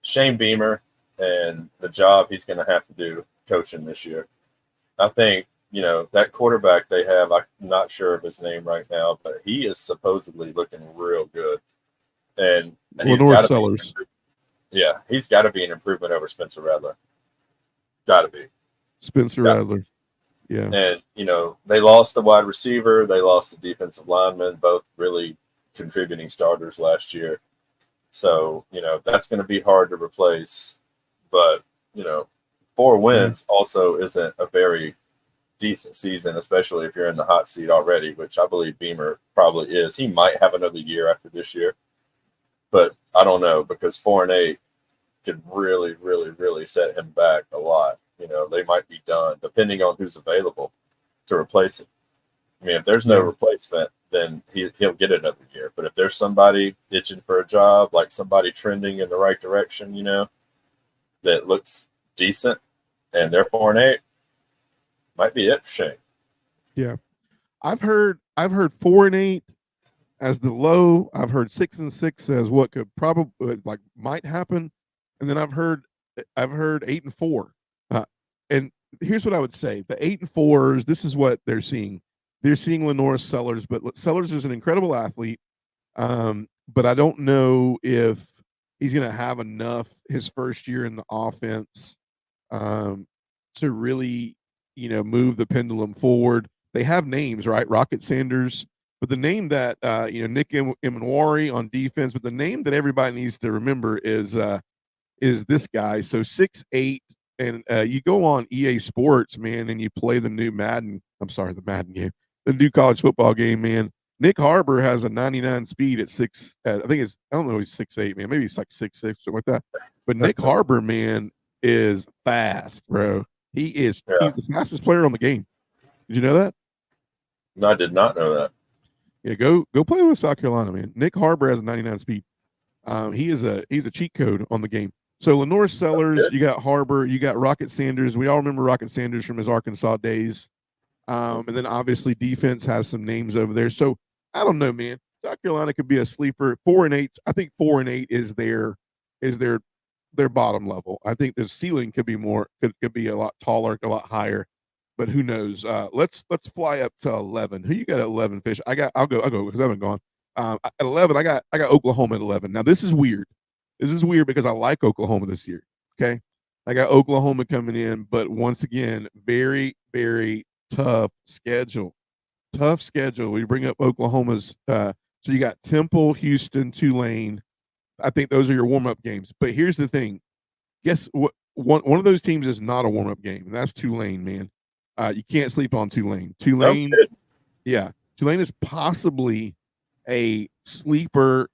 Shane Beamer and the job he's going to have to do coaching this year. I think, that quarterback they have, I'm not sure of his name right now, but he is supposedly looking real good. And Lenore Sellers. He's got to be an improvement over Spencer Rattler. Got to be. Spencer Rattler. Yeah. And, they lost the wide receiver. They lost the defensive lineman, both really contributing starters last year. So, that's going to be hard to replace. But, 4 wins also isn't a very decent season, especially if you're in the hot seat already, which I believe Beamer probably is. He might have another year after this year. But I don't know, because 4-8 could really, really, really set him back a lot. They might be done, depending on who's available to replace him. I mean, if there's no replacement, then he'll get another year. But if there's somebody itching for a job, like somebody trending in the right direction, that looks decent, and they're 4-8, might be it for Shane. Yeah, I've heard 4-8 as the low. I've heard 6-6 as what could probably might happen, and then I've heard 8-4. And here's what I would say: the 8-4s. This is what they're seeing. They're seeing Lenore Sellers, but Sellers is an incredible athlete. But I don't know if he's going to have enough his first year in the offense to really, move the pendulum forward. They have names, right? Rocket Sanders, but the name that Nick Emanwari on defense, but the name that everybody needs to remember is this guy. So 6'8", and you go on EA Sports, man, and you play the new Madden. I'm sorry, the Madden game, the new college football game, man. Nick Harbor has a 99 speed at 6. I think I don't know, he's 6'8", man. Maybe he's like 6'6", something like that. But Nick Harbor, man, is fast, bro. He is. He's the fastest player on the game. Did you know that? No, I did not know that. Yeah, go play with South Carolina, man. Nick Harbor has a 99 speed. He's a cheat code on the game. So Lenore Sellers, you got Harbor, you got Rocket Sanders. We all remember Rocket Sanders from his Arkansas days. And then obviously defense has some names over there. So I don't know, man. South Carolina could be a sleeper. 4-8. I think 4-8 is their their bottom level. I think the ceiling could be more, could be a lot taller, a lot higher, but who knows? Let's fly up to 11. Who you got at 11, Fish? I'll go because I haven't gone. At 11, I got Oklahoma at 11. Now this is weird. This is weird because I like Oklahoma this year. Okay, I got Oklahoma coming in, but once again, very, very tough schedule. Tough schedule. We bring up Oklahoma's. So you got Temple, Houston, Tulane. I think those are your warm-up games. But here's the thing. Guess what? One of those teams is not a warm-up game, and that's Tulane, man. You can't sleep on Tulane. Tulane, yeah. Tulane is possibly a sleeper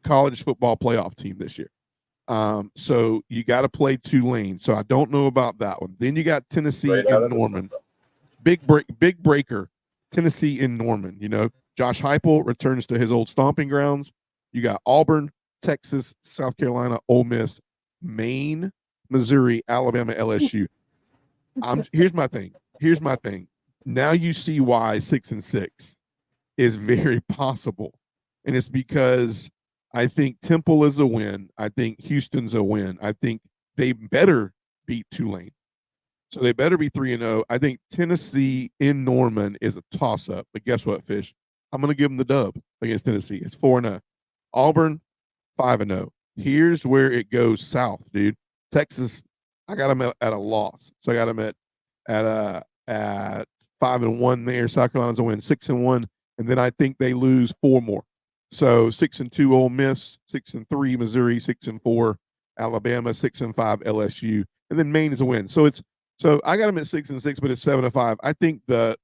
college football playoff team this year. So you got to play Tulane. So I don't know about that one. Then you got Tennessee and Norman. Big breaker. Tennessee in Norman. You know, Josh Heupel returns to his old stomping grounds. You got Auburn, Texas, South Carolina, Ole Miss, Maine, Missouri, Alabama, LSU. Here's my thing. Now you see why 6-6 is very possible, and it's because I think Temple is a win. I think Houston's a win. I think they better beat Tulane. So they better be 3-0. I think Tennessee in Norman is a toss-up. But guess what, Fish? I'm going to give them the dub against Tennessee. It's 4-0. Auburn, 5-0. Here's where it goes south, dude. Texas, I got them at a loss. So I got them at 5-1 there. South Carolina's a win, 6-1. And then I think they lose 4 more. So 6-2 Ole Miss, 6-3 Missouri, 6-4 Alabama, 6-5 LSU, and then Maine is a win. So I got them at 6-6, but it's 7-5. I think the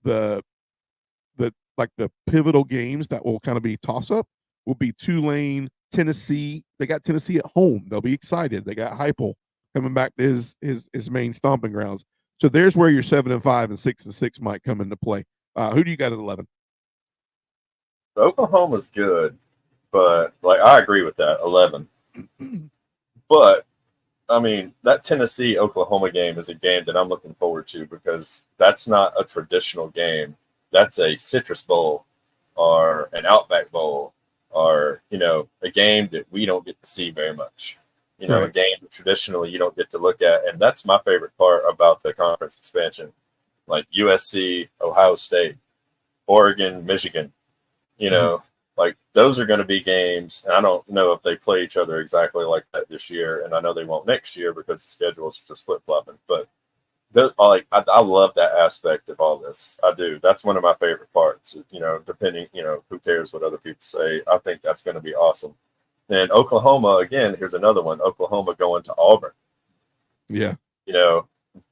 pivotal games that will kind of be toss up will be Tulane, Tennessee. They got Tennessee at home. They'll be excited. They got Heupel coming back to his main stomping grounds. So there's where your 7-5 and 6-6 might come into play. Who do you got at 11? Oklahoma's good, but I agree with that 11. But I mean, that Tennessee Oklahoma game is a game that I'm looking forward to because that's not a traditional game. That's a Citrus Bowl or an Outback Bowl or, a game that we don't get to see very much. Right. A game that traditionally you don't get to look at. And that's my favorite part about the conference expansion. Like USC, Ohio State, Oregon, Michigan, those are going to be games. And I don't know if they play each other exactly like that this year. And I know they won't next year because the schedule is just flip-flopping. But I love that aspect of all this. I do. That's one of my favorite parts. Depending, who cares what other people say. I think that's going to be awesome. And Oklahoma, again, here's another one. Oklahoma going to Auburn. Yeah.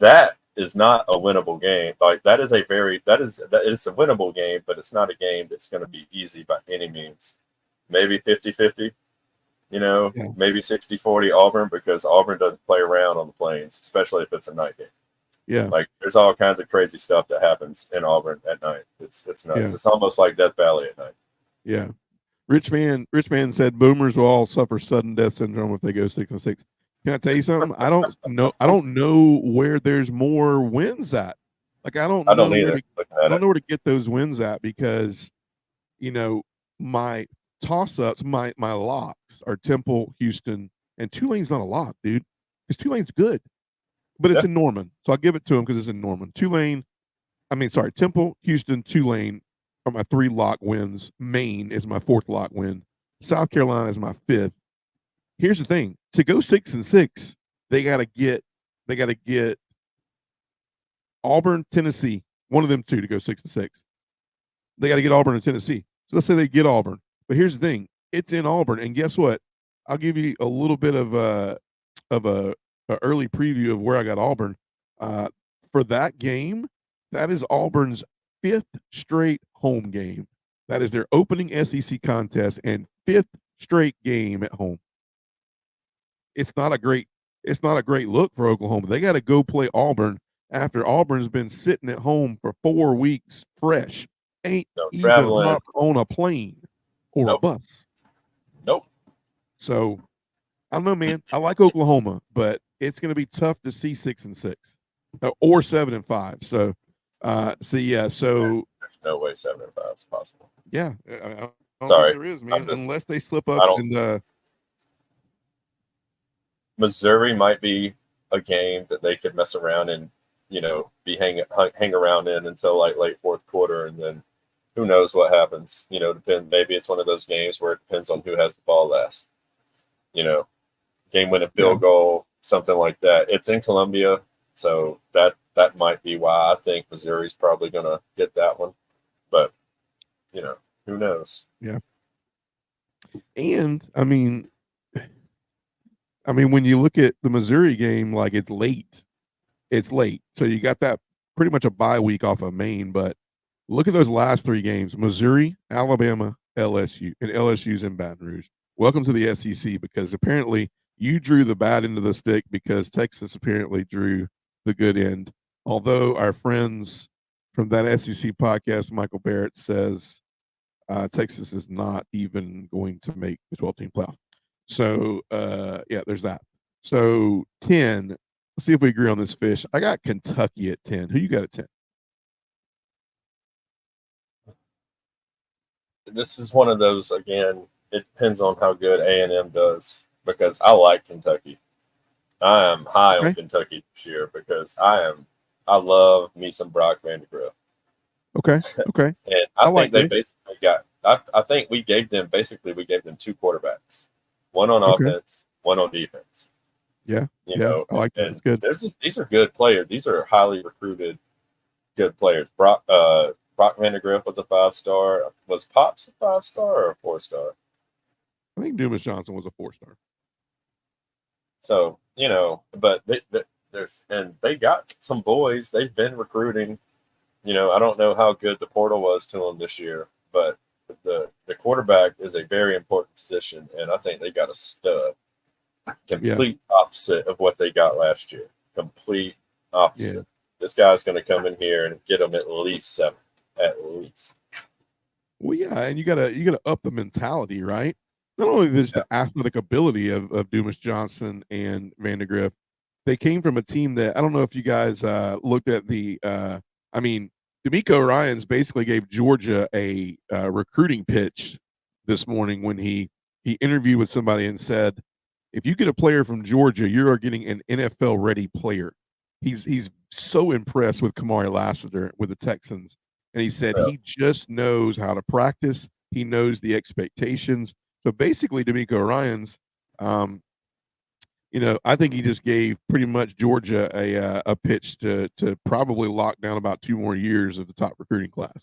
That is not a winnable game. It's a winnable game, but it's not a game that's going to be easy by any means. Maybe 50-50, maybe 60-40 Auburn, because Auburn doesn't play around on the Plains, especially if it's a night game. Yeah. There's all kinds of crazy stuff that happens in Auburn at night. It's nuts. Yeah. It's almost like Death Valley at night. Yeah. Rich man said boomers will all suffer sudden death syndrome if they go 6-6. Can I tell you something? I don't know where there's more wins at. I don't know where to get those wins at because, my toss-ups, my locks are Temple, Houston, and Tulane's not a lock, dude. Because Tulane's good. But it's in Norman. So I'll give it to them because it's in Norman. Temple, Houston, Tulane are my 3 lock wins. Maine is my 4th lock win. South Carolina is my 5th. Here's the thing. To go 6-6, they gotta get Auburn, Tennessee, one of them 2 to go 6-6. They gotta get Auburn and Tennessee. So let's say they get Auburn. But here's the thing. It's in Auburn. And guess what? I'll give you a little bit of a early preview of where I got Auburn. For that game, that is Auburn's 5th straight home game. That is their opening SEC contest and 5th straight game at home. It's not a great look for Oklahoma. They got to go play Auburn after Auburn's been sitting at home for 4 weeks fresh. Ain't even hopped on a plane or a bus. Nope. So I don't know, man. I like Oklahoma, but it's going to be tough to see 6-6 or 7-5. So, there's no way 7-5 is possible. Yeah, I don't Sorry, think there is, man. Unless they slip up and Missouri might be a game that they could mess around and, be hang around in until like late fourth quarter, and then who knows what happens. Depend. Maybe it's one of those games where it depends on who has the ball last. Game winning field goal, something like that. It's in Columbia, so that might be why I think Missouri's probably going to get that one. But who knows? Yeah. And I mean, when you look at the Missouri game, like it's late. So you got that pretty much a bye week off of Maine, but look at those last three games: Missouri, Alabama, LSU, and LSU's in Baton Rouge. Welcome to the SEC, because apparently you drew the bad end of the stick because Texas apparently drew the good end. Although our friends from that SEC podcast, Michael Barrett, says Texas is not even going to make the 12-team playoff. So, there's that. So, 10. Let's see if we agree on this, Fish. I got Kentucky at 10. Who you got at 10? This is one of those, again, it depends on how good A&M does, because I like Kentucky. I am high on Kentucky this year because I love me some Brock Vandagriff. Okay. And I think they basically got, I think we gave them two quarterbacks, one on offense, one on defense. Yeah. I like that. It's good. These are good players. These are highly recruited, good players. Brock Vandagriff was a 5-star. Was Pops a 5-star or a 4-star? I think Dumas Johnson was a 4-star. So, but they got some boys. They've been recruiting. I don't know how good the portal was to them this year, but the quarterback is a very important position, and I think they got a stud. Complete opposite of what they got last year. Complete opposite. Yeah. This guy's going to come in here and get them at least 7. At least. Well, yeah, and you gotta up the mentality, right? Not only is the athletic ability of Dumas Johnson and Vandagriff, they came from a team that, I don't know if you guys looked at the DeMeco Ryans basically gave Georgia a recruiting pitch this morning when he interviewed with somebody and said, if you get a player from Georgia, you are getting an NFL ready player. He's so impressed with Kamari Lassiter with the Texans. And he said he just knows how to practice. He knows the expectations. So basically, DeMeco Ryans, I think he just gave pretty much Georgia a pitch to probably lock down about 2 more years of the top recruiting class.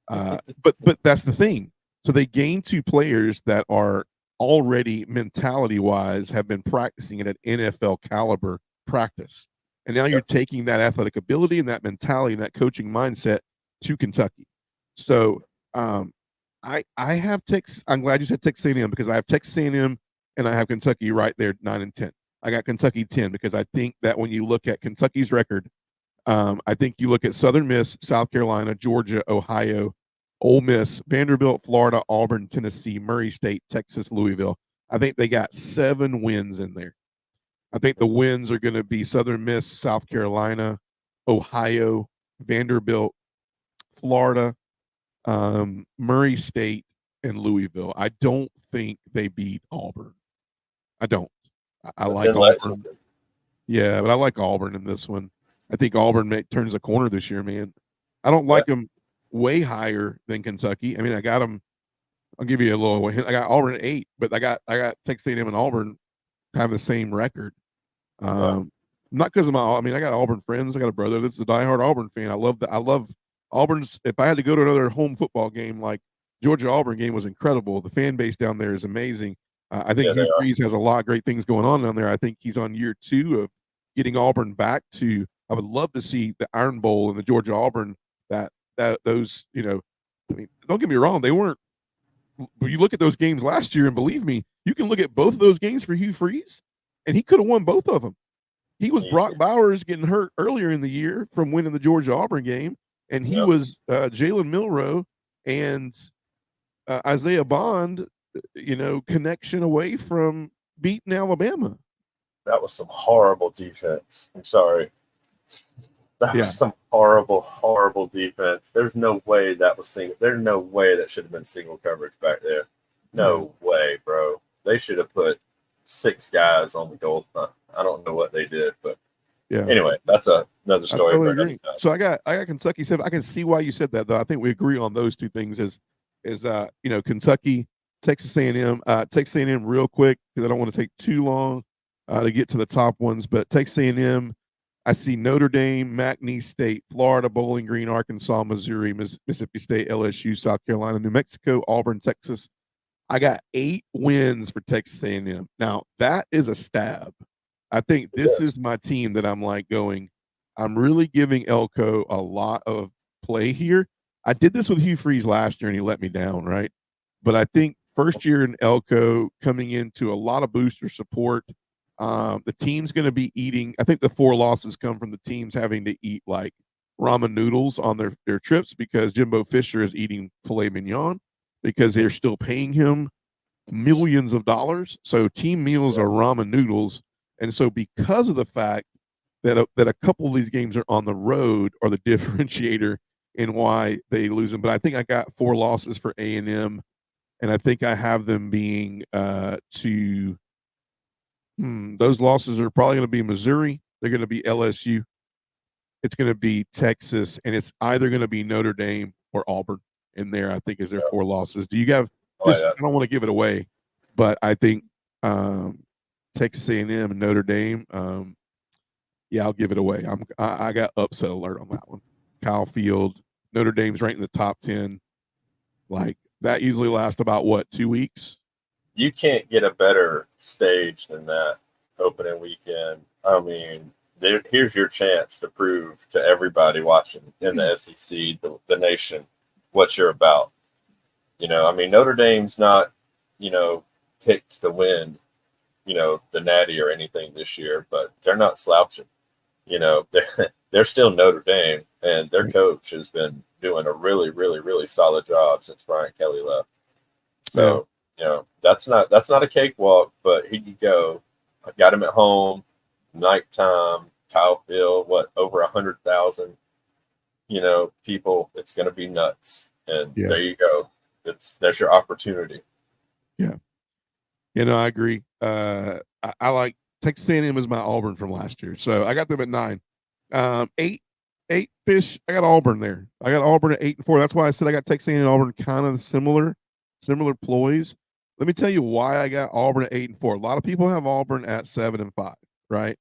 But that's the thing. So they gained 2 players that are already mentality-wise have been practicing at an NFL caliber practice. And now you're taking that athletic ability and that mentality and that coaching mindset to Kentucky. So I have Texas. I'm glad you said Texas A&M, because I have Texas A&M and I have Kentucky right there, 9 and 10. I got Kentucky 10 because I think that when you look at Kentucky's record, I think you look at Southern Miss, South Carolina, Georgia, Ohio, Ole Miss, Vanderbilt, Florida, Auburn, Tennessee, Murray State, Texas, Louisville. I think they got 7 wins in there. I think the wins are going to be Southern Miss, South Carolina, Ohio, Vanderbilt, Florida, Murray State, and Louisville. I don't think they beat Auburn. I don't. I like Auburn. Yeah, but I like Auburn in this one. I think Auburn turns a corner this year, man. I don't like them way higher than Kentucky. I mean, I got them. I'll give you a little hint. I got Auburn at 8, but I got Texas A&M and Auburn have the same record. Not because of I got Auburn friends. I got a brother that's a diehard Auburn fan. I love Auburn's. If I had to go to another home football game, like Georgia Auburn game was incredible. The fan base down there is amazing. I think Hugh Freeze has a lot of great things going on down there. I think he's on year 2 of getting Auburn back to. I would love to see the Iron Bowl and the Georgia Auburn. Those, don't get me wrong, they weren't. You look at those games last year, and believe me, you can look at both of those games for Hugh Freeze, and he could have won both of them. He was Brock Bowers getting hurt earlier in the year from winning the Georgia Auburn game, and he was Jalen Milroe and Isaiah Bond, connection away from beating Alabama. That was some horrible defense. I'm sorry. That was some horrible, horrible defense. There's no way that was single. There's no way that should have been single coverage back there. No way, bro. They should have put 6 guys on the goal. I don't know what they did, but yeah. Anyway, that's another story. I totally agree. So I got Kentucky 7. I can see why you said that, though. I think we agree on those two things. Is Kentucky, Texas A&M, Texas A&M real quick because I don't want to take too long to get to the top ones. But Texas A&M, I see Notre Dame, McNeese State, Florida, Bowling Green, Arkansas, Missouri, Mississippi State, LSU, South Carolina, New Mexico, Auburn, Texas. I got 8 wins for Texas A&M. Now that is a stab. I think this is my team that I'm like going. I'm really giving Elko a lot of play here. I did this with Hugh Freeze last year and he let me down, right? But I think first year in Elko coming into a lot of booster support. The team's going to be eating. I think the 4 losses come from the teams having to eat like ramen noodles on their trips because Jimbo Fisher is eating filet mignon because they're still paying him millions of dollars. So team meals are ramen noodles. And so because of the fact that a couple of these games are on the road are the differentiator in why they lose them. But I think I got 4 losses for A&M, and I think I have them being those losses are probably going to be Missouri. They're going to be LSU. It's going to be Texas, and it's either going to be Notre Dame or Auburn in there, I think, is their 4 losses. Do you have I don't want to give it away, but I think Texas A&M and Notre Dame, I'll give it away. I got upset alert on that one. Kyle Field, Notre Dame's ranked in the top 10. Like that usually lasts about 2 weeks? You can't get a better stage than that opening weekend. I mean, here's your chance to prove to everybody watching in the SEC, the nation, what you're about. I mean, Notre Dame's not, picked to win, the Natty or anything this year, but they're not slouching. They're still Notre Dame, and their coach has been doing a really, really, really solid job since Brian Kelly left. So, that's not a cakewalk, but he could go. I got him at home, nighttime, Kyle Field, over 100,000, people. It's going to be nuts. And there you go. There's your opportunity. Yeah. I agree. I like Texas A&M is my Auburn from last year. So I got them at 9. 8 fish. I got Auburn there. I got Auburn at 8-4. That's why I said I got Texas A&M and Auburn kind of similar ploys. Let me tell you why I got Auburn at 8-4. A lot of people have Auburn at 7-5, right?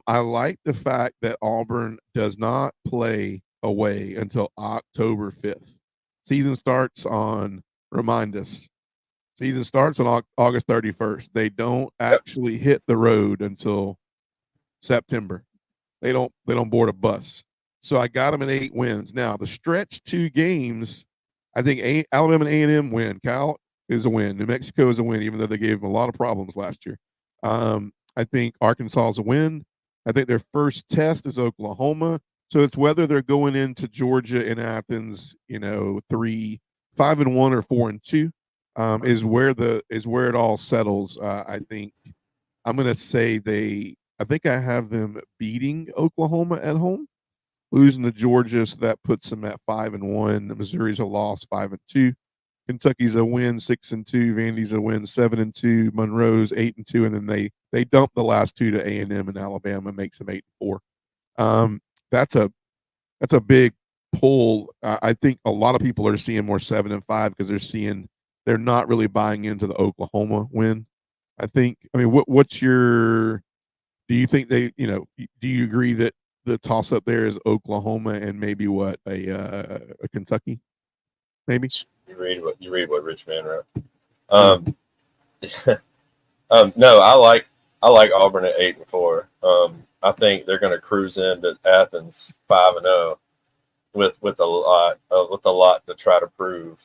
I like the fact that Auburn does not play away until October 5th. Season starts on, remind us, season starts on August 31st. They don't actually hit the road until September. They don't board a bus. So I got them at 8 wins. Now the stretch 2 games, I think Alabama and A&M win. Cal is a win. New Mexico is a win, even though they gave them a lot of problems last year. I think Arkansas is a win. I think their first test is Oklahoma. So it's whether they're going into Georgia and Athens, 5-1 or 4-2, is where it all settles. I think I'm going to say I think I have them beating Oklahoma at home, losing to Georgia, so that puts them at 5-1. Missouri's a loss, 5-2. Kentucky's a win, 6-2. Vandy's a win, 7-2. Monroe's 8-2, and then they dump the last 2 to A&M and Alabama, makes them 8-4. That's a big pull. I think a lot of people are seeing more 7-5 because they're not really buying into the Oklahoma win. I mean, what's your? Do you think do you agree that the toss up there is Oklahoma and maybe a Kentucky? Maybe you read what Rich Man wrote. No, I like Auburn at 8-4. I think they're going to cruise into Athens 5-0 with a lot to try to prove.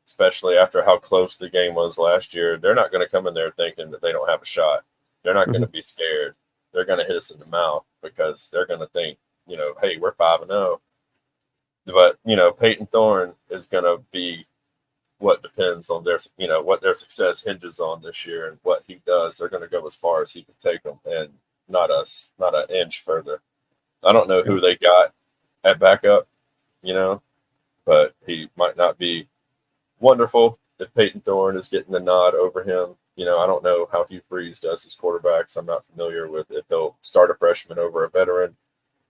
Especially after how close the game was last year, they're not going to come in there thinking that they don't have a shot. They're not going to be scared. They're going to hit us in the mouth because they're going to think, hey, we're 5-0. But Peyton Thorne is going to be what depends on their, what their success hinges on this year and what he does. They're going to go as far as he can take them, and not an inch further. I don't know who they got at backup, but he might not be wonderful if Peyton Thorne is getting the nod over him. You know, I don't know how Hugh Freeze does his quarterbacks. I'm not familiar with if he'll start a freshman over a veteran.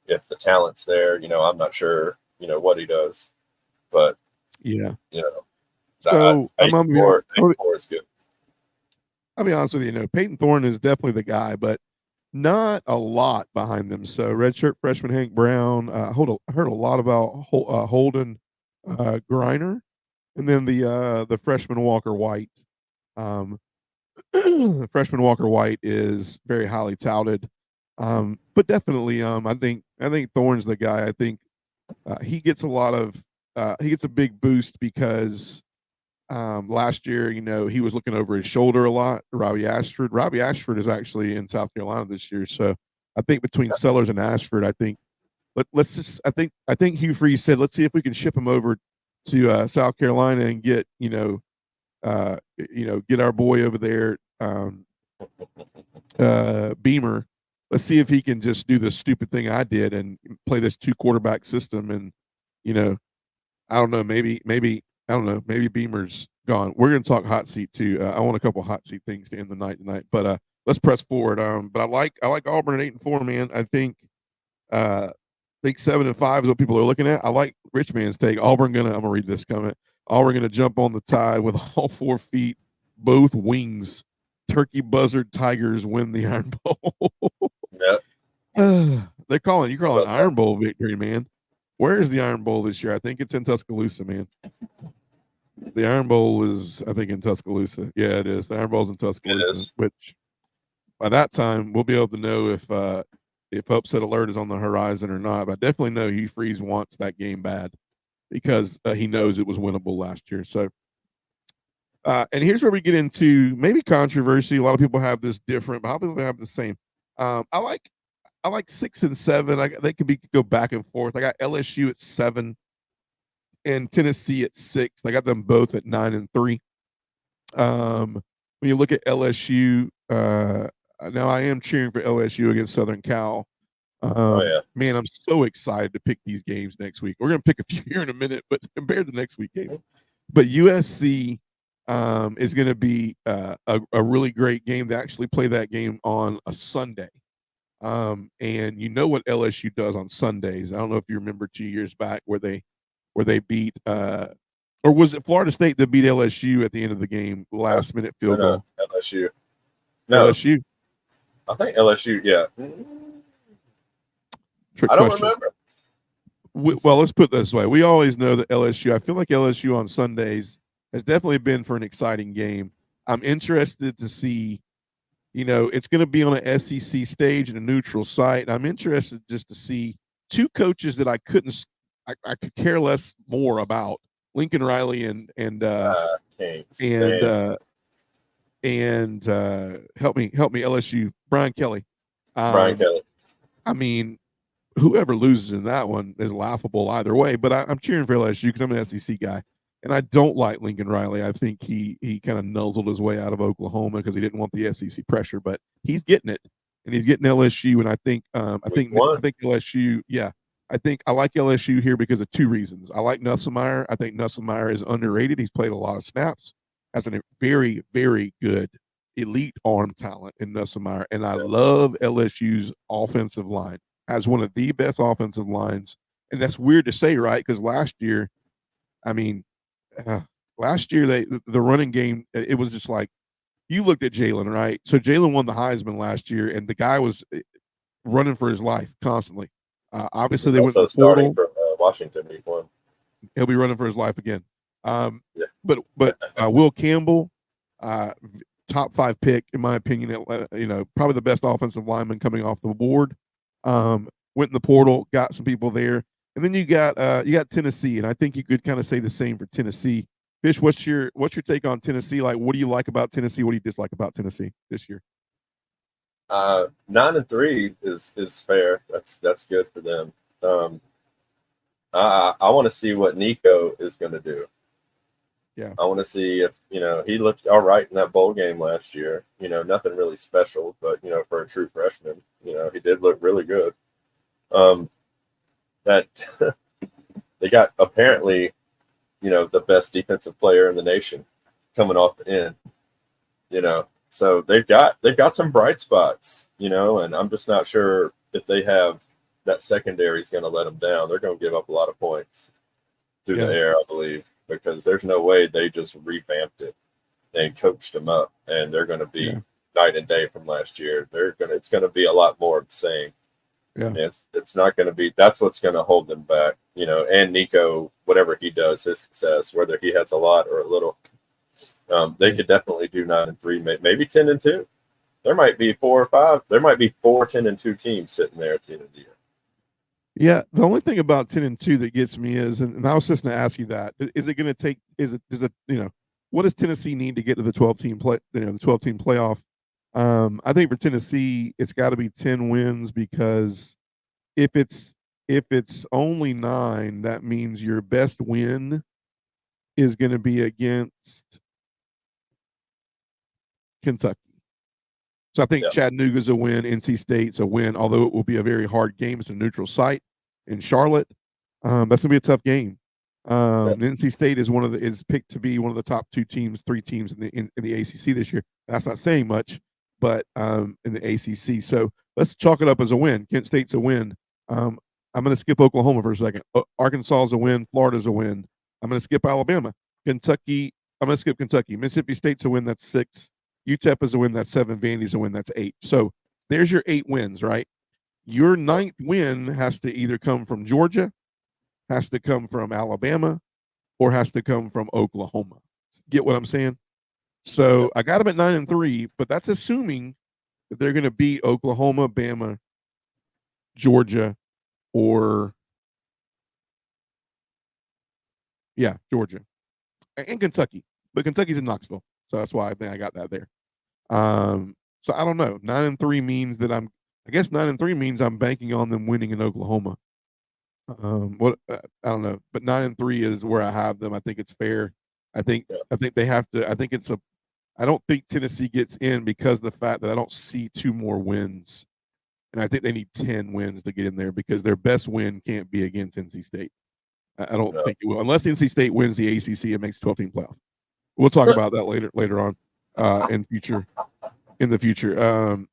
If the talent's there, you know, I'm not sure, you know, what he does. But, yeah, you know, so is good. I'll be honest with you, Peyton Thorne is definitely the guy, but not a lot behind them. So redshirt freshman Hank Brown, I heard a lot about Holden Griner, and then the freshman Walker White. Freshman Walker White is very highly touted, but definitely, I think Thorne's the guy. I think he gets a big boost because last year, he was looking over his shoulder a lot. Robbie Ashford is actually in South Carolina this year, so I think between Sellers and Ashford, I think I think Hugh Freeze said, let's see if we can ship him over to South Carolina and get get our boy over there, Beamer. Let's see if he can just do the stupid thing I did and play this 2 quarterback system. And I don't know, maybe Beamer's gone. We're going to talk hot seat too. I want a couple hot seat things to end the night tonight, but let's press forward. But I like Auburn at 8-4, man. I think 7-5 is what people are looking at. I like Richman's take. I'm gonna read this comment. Auburn gonna jump on the tide with all 4 feet, both wings. Turkey Buzzard Tigers win the Iron Bowl. Yep. You're calling Iron Bowl victory, man. Where is the Iron Bowl this year? I think it's in Tuscaloosa, man. The Iron Bowl is, I think, in Tuscaloosa. Yeah, it is. The Iron Bowl's in Tuscaloosa, which by that time we'll be able to know if upset alert is on the horizon or not. But I definitely know Hugh Freeze wants that game bad because he knows it was winnable last year. So, and here's where we get into maybe controversy. A lot of people have this different, but a lot of people have the same. I like 6 and 7. They could go back and forth. I got LSU at 7 and Tennessee at 6. I got them both at 9 and 3. When you look at LSU, now I am cheering for LSU against Southern Cal. Man, I'm so excited to pick these games next week. We're going to pick a few here in a minute, but compared to next week game. But USC is going to be a really great game. They actually play that game on a Sunday. And you know what LSU does on Sundays. I don't know if you remember 2 years back where they beat or was it Florida State that beat LSU at the end of the game, last minute field goal? LSU. No. LSU. I think LSU, yeah. I don't remember. Well, let's put it this way. We always know that LSU, I feel like LSU on Sundays has definitely been for an exciting game. I'm interested to see, it's going to be on an SEC stage and a neutral site. I'm interested just to see 2 coaches that I could care less more about, Lincoln Riley and help me LSU, Brian Kelly. Brian Kelly. I mean, whoever loses in that one is laughable either way, but I'm cheering for LSU because I'm an SEC guy. And I don't like Lincoln Riley. I think he kind of nuzzled his way out of Oklahoma because he didn't want the SEC pressure, but he's getting it, and he's getting LSU. And I think LSU. Yeah, I like LSU here because of 2 reasons. I like Nussmeier. I think Nussmeier is underrated. He's played a lot of snaps. Has a very, very good elite arm talent in Nussmeier, and I love LSU's offensive line. Has one of the best offensive lines, and that's weird to say, right? Because last year, the running game, it was just like, you looked at Jalen, right? So Jalen won the Heisman last year, and the guy was running for his life constantly. Obviously, they went to the portal. From Washington before. He'll be running for his life again. But Will Campbell, top 5 pick in my opinion. Probably the best offensive lineman coming off the board. Went in the portal, got some people there. And then you got Tennessee, and I think you could kind of say the same for Tennessee. Fish, what's your take on Tennessee? Like, what do you like about Tennessee? What do you dislike about Tennessee this year? 9 and 3 is fair. That's good for them. I want to see what Nico is going to do. Yeah, I want to see if he looked all right in that bowl game last year. Nothing really special, but for a true freshman, he did look really good. That they got apparently, the best defensive player in the nation coming off the end. So they've got some bright spots, you know, and I'm just not sure if they have that secondary is going to let them down. They're going to give up a lot of points through the air, I believe, because there's no way they just revamped it and coached them up, and they're going to be night and day from last year. It's going to be a lot more of the same. Yeah, and it's not going to be. That's what's going to hold them back, you know. And Nico, whatever he does, his success, whether he has a lot or a little, they could definitely do 9-3, maybe 10-2. There might be 4 or 5. There might be 4 10-2 teams sitting there at the end of the year. Yeah, the only thing about 10-2 that gets me is, and I was just going to ask you that: is it going to take? Does it? You know, what does Tennessee need to get to the 12-team play? You know, the 12-team playoff. I think for Tennessee, it's got to be 10 wins, because if it's only 9, that means your best win is going to be against Kentucky. So I think Chattanooga's a win, NC State's a win, although it will be a very hard game. It's a neutral site in Charlotte. That's going to be a tough game. NC State is picked to be one of the top 3 teams in the ACC this year. That's not saying much, but in the ACC. So let's chalk it up as a win. Kent State's a win. I'm going to skip Oklahoma for a second. Arkansas is a win. Florida's a win. I'm going to skip Alabama. Kentucky. I'm going to skip Kentucky. Mississippi State's a win. That's 6. UTEP is a win. That's 7. Vandy's a win. That's 8. So there's your 8 wins, right? Your 9th win has to either come from Georgia, has to come from Alabama, or has to come from Oklahoma. Get what I'm saying? So I got them at 9-3, but that's assuming that they're going to beat Oklahoma, Bama, Georgia, or Georgia and Kentucky. But Kentucky's in Knoxville, so that's why I think I got that there. So I don't know. 9-3 means that I guess 9-3 means I'm banking on them winning in Oklahoma. I don't know, but 9-3 is where I have them. I think it's fair. I think they have to. I don't think Tennessee gets in because of the fact that I don't see 2 more wins, and I think they need 10 wins to get in there, because their best win can't be against NC State. I don't think it will, unless NC State wins the ACC and makes 12-team playoff. We'll talk about that later on in the future.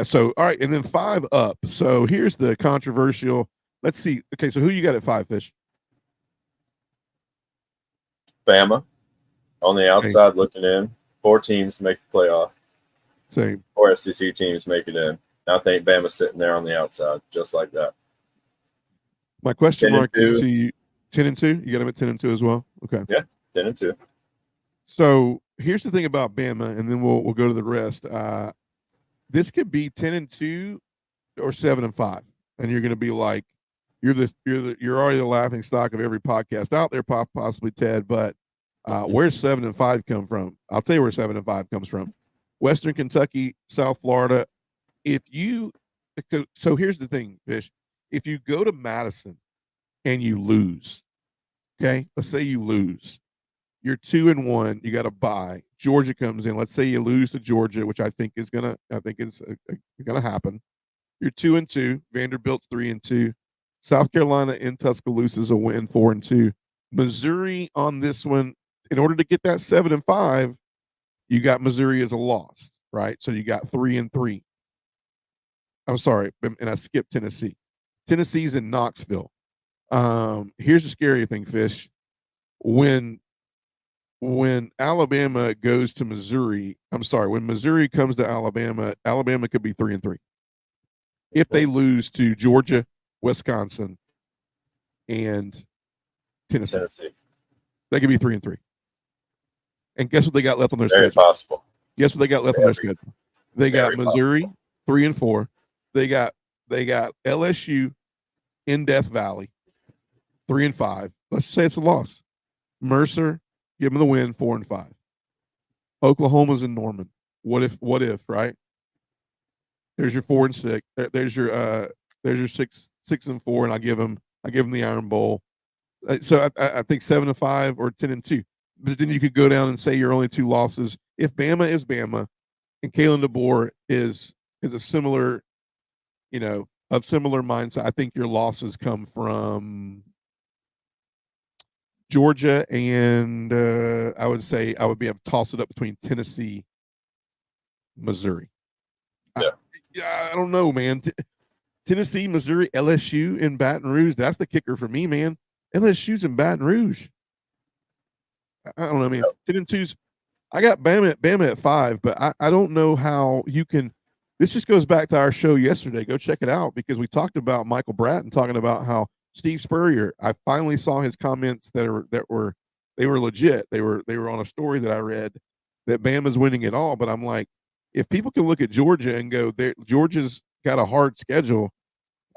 So all right, and then 5 up. So here's the controversial. Let's see. Okay, so who you got at 5, Fish? Bama on the outside looking in. 4 teams make the playoff. Same. 4 SEC teams make it in. I think Bama's sitting there on the outside, just like that. My question mark is to you. 10-2. You got them at 10-2 as well. Okay. Yeah, 10-2. So here's the thing about Bama, and then we'll go to the rest. This could be 10-2 or 7-5, and you're going to be like, you're already the laughing stock of every podcast out there, possibly Ted. But where's 7-5 come from? I'll tell you where 7-5 comes from. Western Kentucky, South Florida. So here's the thing, Fish. If you go to Madison and you lose, okay, let's say you lose, you're 2-1. You got to bye. Georgia comes in. Let's say you lose to Georgia, which I think is gonna happen. You're 2-2. Vanderbilt's 3-2. South Carolina in Tuscaloosa is a win, 4-2. Missouri on this one, in order to get that 7-5, you got Missouri as a loss, right? So you got 3-3. I'm sorry, and I skipped Tennessee. Tennessee's in Knoxville. Here's the scary thing, Fish. When Alabama goes to Missouri, when Missouri comes to Alabama, Alabama could be 3-3. If they lose to Georgia, Wisconsin, and Tennessee. They could be 3-3. And guess what they got left on their schedule? Possible. Guess what they got left on their schedule? They got Missouri, 3-4. They got LSU in Death Valley, 3-5. Let's say it's a loss. Mercer, give them the win, 4-5. Oklahoma's in Norman. What if, right? There's your 4-6. There's your 6-4, and I give them the Iron Bowl. So I think 7-5 or 10-2. But then you could go down and say your only 2 losses. If Bama is Bama, and Kalen DeBoer is a similar, of similar mindset, I think your losses come from Georgia, and I would say I would toss it up between Tennessee Missouri. Yeah. I don't know, man. Tennessee, Missouri, LSU in Baton Rouge. That's the kicker for me, man. LSU's in Baton Rouge. I don't know, man. 10-2's. I got Bama at 5, but I don't know how you can. This just goes back to our show yesterday. Go check it out because we talked about Michael Bratton talking about how Steve Spurrier. I finally saw his comments that were legit. They were on a story that I read that Bama's winning it all. But I'm like, if people can look at Georgia and go, Georgia's got a hard schedule.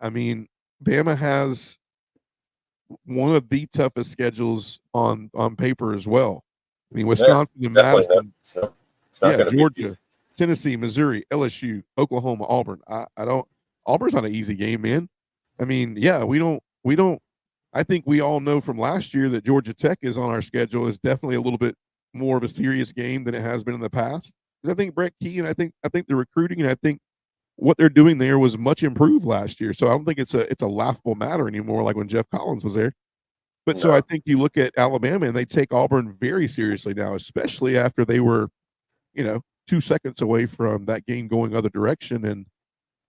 I mean, Bama has one of the toughest schedules on paper as well. I mean, Wisconsin and Madison, Georgia, Tennessee, Missouri, LSU, Oklahoma, Auburn. Auburn's not an easy game, man. I mean, we don't. I think we all know from last year that Georgia Tech is on our schedule is definitely a little bit more of a serious game than it has been in the past. Because I think Brett Key and I think the recruiting and I think what they're doing there was much improved last year. So I don't think it's a laughable matter anymore, like when Jeff Collins was there. But so I think you look at Alabama and they take Auburn very seriously now, especially after they were, 2 seconds away from that game going other direction. And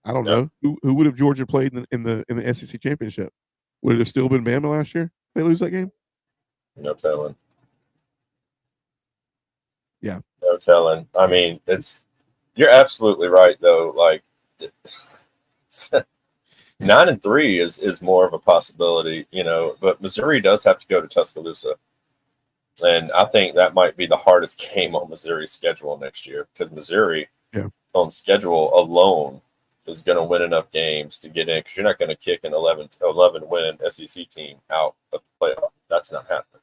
I don't know who would have Georgia played in the SEC championship. Would it have still been Bama last year? They lose that game? No telling. Yeah. No telling. I mean, you're absolutely right though. Like 9-3 is more of a possibility, but Missouri does have to go to Tuscaloosa. And I think that might be the hardest game on Missouri's schedule next year because Missouri on schedule alone is going to win enough games to get in because you're not going to kick an 11-win SEC team out of the playoff. That's not happening.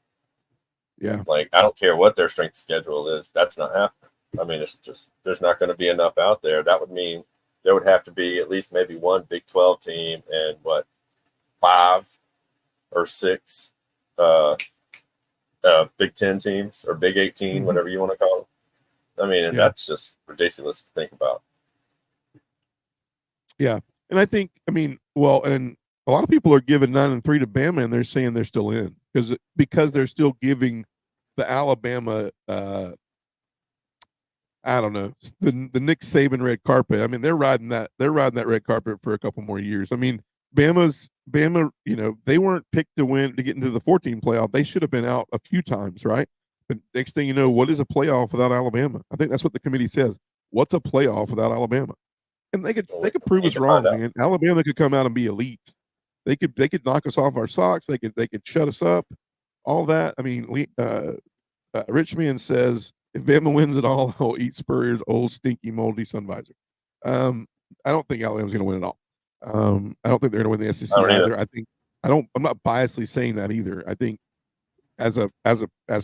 Yeah. Like, I don't care what their strength schedule is. That's not happening. I mean, it's just there's not going to be enough out there. That would mean there would have to be at least maybe one Big 12 team and 5 or 6 Big 10 teams or Big 18, whatever you want to call them. I mean, and that's just ridiculous to think about. Yeah. And I think, and a lot of people are giving 9-3 to Bama and they're saying they're still in because they're still giving the Alabama, I don't know, the Nick Saban red carpet. I mean, they're riding that red carpet for a couple more years. I mean, Bama, they weren't picked to get into the 14 playoff. They should have been out a few times, right? But next thing you know, what is a playoff without Alabama? I think that's what the committee says. What's a playoff without Alabama? And they could prove us wrong, man. Alabama could come out and be elite. They could knock us off our socks. They could shut us up. All that. I mean, Richmond says if Bama wins it all, he'll eat Spurrier's old stinky moldy sun visor. I don't think Alabama's going to win it all. I don't think they're going to win the SEC either. I'm not biasly saying that either. I think as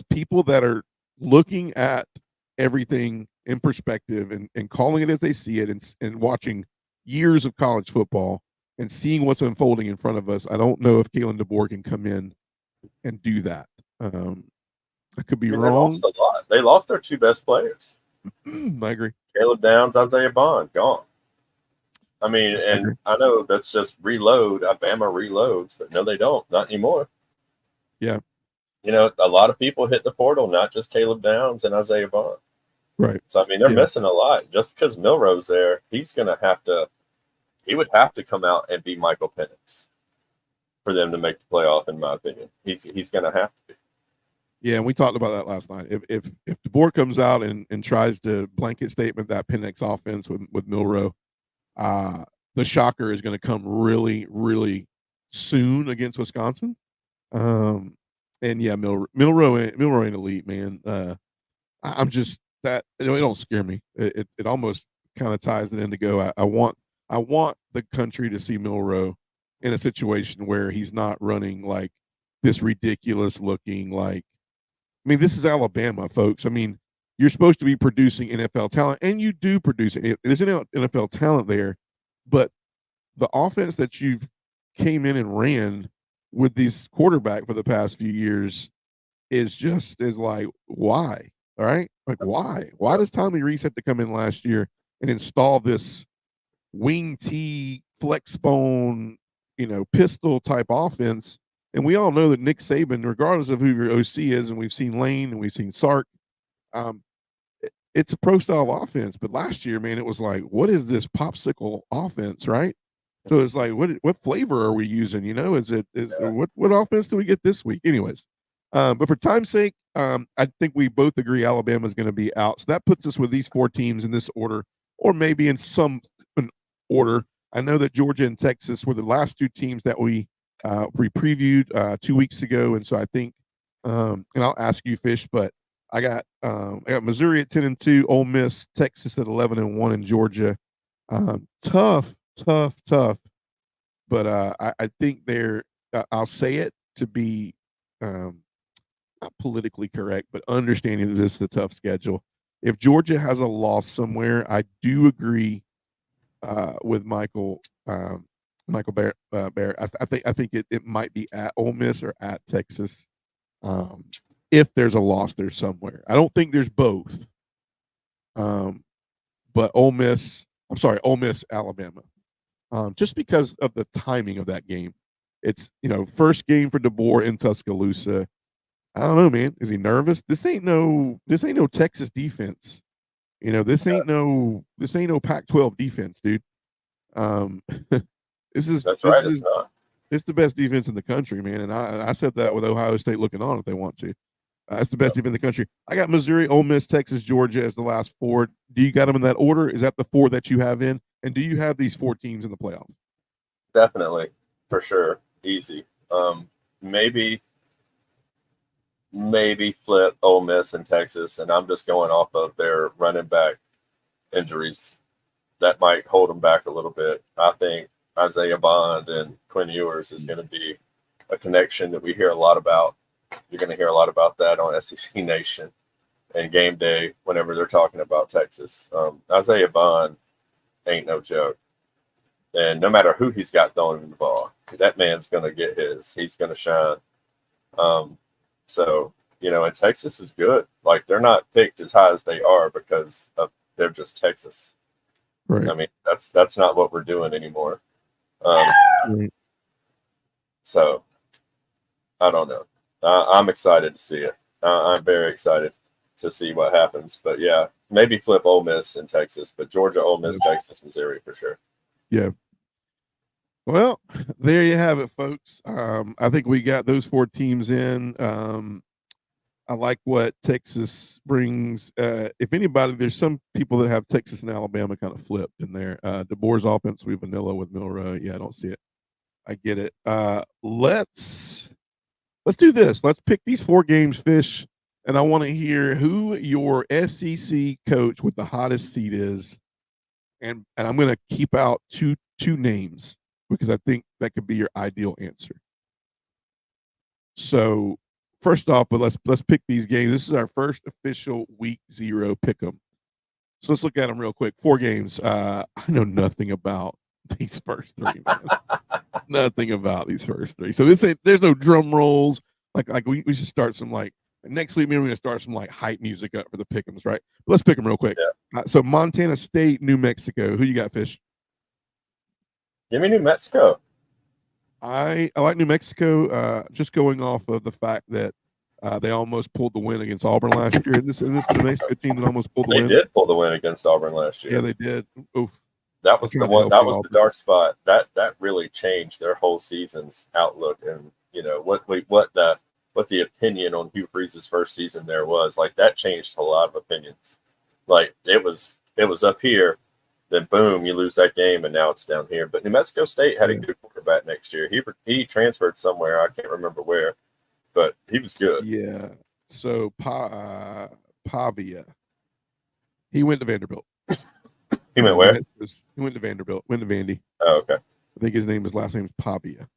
people that are looking at everything in perspective and calling it as they see it and watching years of college football and seeing what's unfolding in front of us, I don't know if Kalen DeBoer can come in and do that. I could be wrong. They lost a lot. They lost their 2 best players. I agree. Caleb Downs, Isaiah Bond, gone. I mean, and I know that's just reload. Alabama reloads, but no, they don't. Not anymore. Yeah. A lot of people hit the portal, not just Caleb Downs and Isaiah Bond. Right. So, I mean, they're missing a lot. Just because Milroe's there, he would have to come out and be Michael Penix for them to make the playoff, in my opinion. He's going to have to be. Yeah, and we talked about that last night. If DeBoer comes out and tries to blanket statement that Penix offense with Milroe, the shocker is going to come really, really soon against Wisconsin. And yeah, Milroe ain't elite, man. I'm just that it don't scare me. It almost kind of ties it in to go. I want the country to see Milroe in a situation where he's not running like this ridiculous looking this is Alabama, folks. I mean, you're supposed to be producing NFL talent, and you do produce it. There's an NFL talent there, but the offense that you've came in and ran with this quarterback for the past few years is like, why? All right? Like, why? Why does Tommy Rees have to come in last year and install this wing T flex bone, pistol type offense? And we all know that Nick Saban, regardless of who your OC is, and we've seen Lane and we've seen Sark, it's a pro style offense. But last year, man, it was like, what is this popsicle offense, right? So it's like, what flavor are we using? You know, what offense do we get this week? Anyways, but for time's sake, I think we both agree Alabama is going to be out. So that puts us with these 4 teams in this order, or maybe in some order. I know that Georgia and Texas were the last 2 teams that we previewed 2 weeks ago, and so I think, and I'll ask you, Fish, but I got Missouri at 10-2, Ole Miss, Texas at 11-1, and Georgia. Tough. But I think they're. I'll say it to be not politically correct, but understanding that this is a tough schedule. If Georgia has a loss somewhere, I do agree with Michael Barrett. I think it might be at Ole Miss or at Texas. If there's a loss there somewhere, I don't think there's both. But Ole Miss, Alabama. Just because of the timing of that game. It's, first game for DeBoer in Tuscaloosa. I don't know, man. Is he nervous? This ain't no Texas defense. This ain't no Pac-12 defense, dude. It's the best defense in the country, man. And I said that with Ohio State looking on if they want to. It's the best defense in the country. I got Missouri, Ole Miss, Texas, Georgia as the last 4. Do you got them in that order? Is that the 4 that you have in? And do you have these 4 teams in the playoffs? Definitely, for sure, easy. Maybe flip Ole Miss and Texas, and I'm just going off of their running back injuries. That might hold them back a little bit. I think Isaiah Bond and Quinn Ewers is going to be a connection that we hear a lot about. You're going to hear a lot about that on SEC Nation and Game Day whenever they're talking about Texas. Isaiah Bond ain't no joke. And no matter who he's got throwing in the ball, that man's going to get his. He's going to shine. So, and Texas is good. Like, they're not picked as high as they are because they're just Texas. Right. I mean, that's not what we're doing anymore. So, I don't know. I'm excited to see it. I'm very excited to see what happens. But, yeah, maybe flip Ole Miss in Texas, but Georgia, Ole Miss, Texas, Missouri for sure. Yeah. Well, there you have it, folks. I think we got those 4 teams in. I like what Texas brings. If anybody, there's some people that have Texas and Alabama kind of flipped in there. DeBoer's offense, we vanilla with Milroe. Yeah, I don't see it. I get it. Let's do this. Let's pick these 4 games, Fish, and I want to hear who your SEC coach with the hottest seat is. And I'm going to keep out two names because I think that could be your ideal answer. So first off, but let's pick these games. This is our first official week 0 pick 'em. So let's look at them real quick. 4 games. I know nothing about these first 3, man. Nothing about these first 3. So there's no drum rolls. Like we should start some next week. Maybe we're gonna start some hype music up for the pick'ems, right? But let's pick them real quick. Yeah. So Montana State, New Mexico. Who you got, Fish? Give me New Mexico. I like New Mexico. Just going off of the fact that they almost pulled the win against Auburn last year. And this New Mexico team that almost pulled the win. They did pull the win against Auburn last year. Yeah, they did. Oof. That was the one. That was the dark spot. That really changed their whole season's outlook, and what the opinion on Hugh Freeze's first season there was. Like, that changed a lot of opinions. Like, it was up here, then boom, you lose that game, and now it's down here. But New Mexico State had a good quarterback next year. He transferred somewhere. I can't remember where, but he was good. Yeah. So Pavia, he went to Vanderbilt. He went where? He went to Vanderbilt. Went to Vandy. Oh, okay. I think his last name is Pavia.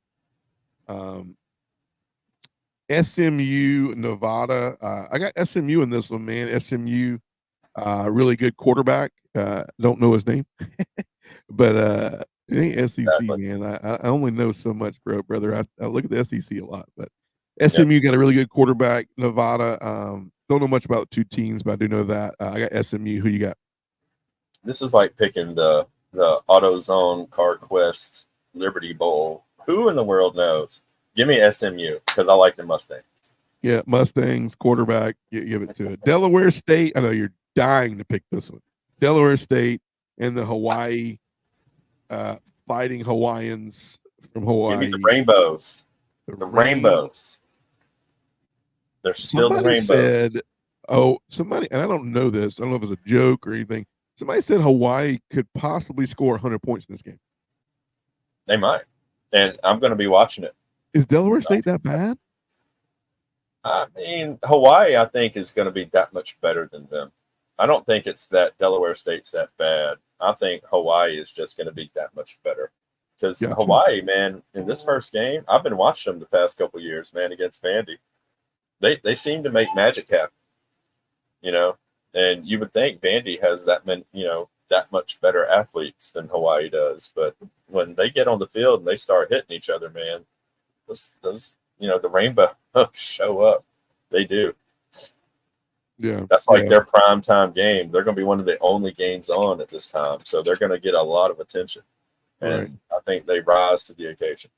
SMU, Nevada. I got SMU in this one, man. SMU, really good quarterback. Don't know his name, but it ain't SEC, man. I only know so much, brother. I look at the SEC a lot, but SMU got a really good quarterback. Nevada, don't know much about the 2 teams, but I do know that. I got SMU. Who you got? This is like picking the AutoZone CarQuest Liberty Bowl. Who in the world knows? Give me SMU because I like the Mustangs. Yeah, Mustangs quarterback. Give it to it. Delaware State. I know you're dying to pick this one. Delaware State and the Hawaii Fighting Hawaiians from Hawaii. Give me the rainbows. The rainbows. They're still the rainbows. Somebody, and I don't know this. I don't know if it's a joke or anything. Somebody said Hawaii could possibly score 100 points in this game. They might. And I'm going to be watching it. Is Delaware State that bad? I mean, Hawaii, I think, is going to be that much better than them. I don't think it's that Delaware State's that bad. I think Hawaii is just going to be that much better. Because Hawaii, man, in this first game, I've been watching them the past couple of years, man, against Vandy. They seem to make magic happen, and you would think Vandy has that much better athletes than Hawaii does. But when they get on the field and they start hitting each other, man, those the rainbow show up. They do. Yeah. That's like their prime time game. They're going to be one of the only games on at this time. So they're going to get a lot of attention. And I think they rise to the occasion.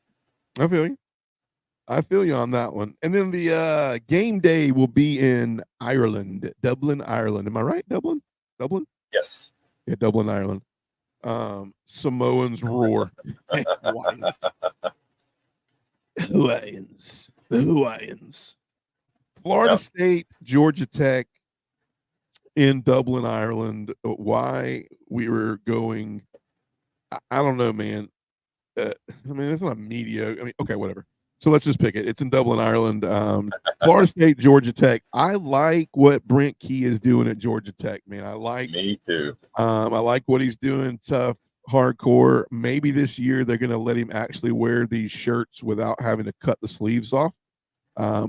I feel you on that one. And then the game day will be in Ireland, Dublin, Ireland. Am I right? Dublin? Yes. Yeah, Dublin, Ireland. Samoans roar. Hawaiians. The Hawaiians. Florida State, Georgia Tech in Dublin, Ireland. Why we were going, I don't know, man. It's not a mediocre. Okay, whatever. So let's just pick it. It's in Dublin, Ireland. Florida State, Georgia Tech. I like what Brent Key is doing at Georgia Tech, man. Me too. I like what he's doing, tough, hardcore. Maybe this year they're going to let him actually wear these shirts without having to cut the sleeves off.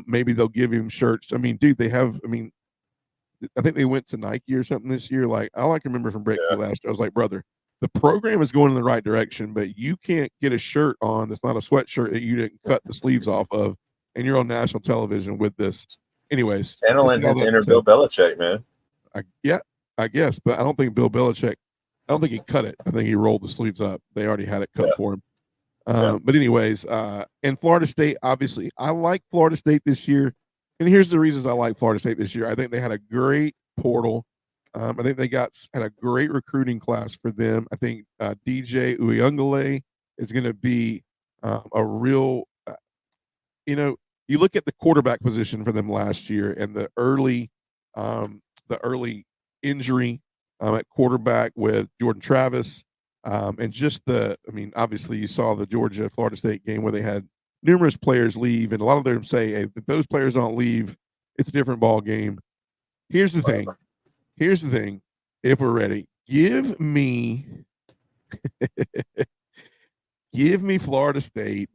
Maybe they'll give him shirts. I mean, dude, I think they went to Nike or something this year. Like, all I can remember from Brent Key last year, I was like, brother, the program is going in the right direction, but you can't get a shirt on that's not a sweatshirt that you didn't cut the sleeves off of, and you're on national television with this. Anyways, Channeling his inner Bill Belichick, man. I guess, but I don't think Bill Belichick. I don't think he cut it. I think he rolled the sleeves up. They already had it cut for him. But anyways, and Florida State, obviously, I like Florida State this year, and here's the reasons I like Florida State this year. I think they had a great portal. I think they had a great recruiting class for them. I think DJ Uyunglele is going to be a real, you look at the quarterback position for them last year and the early injury at quarterback with Jordan Travis, and just obviously you saw the Georgia-Florida State game where they had numerous players leave, and a lot of them say, hey, if those players don't leave, it's a different ball game. Here's the thing. If we're ready, give me Florida State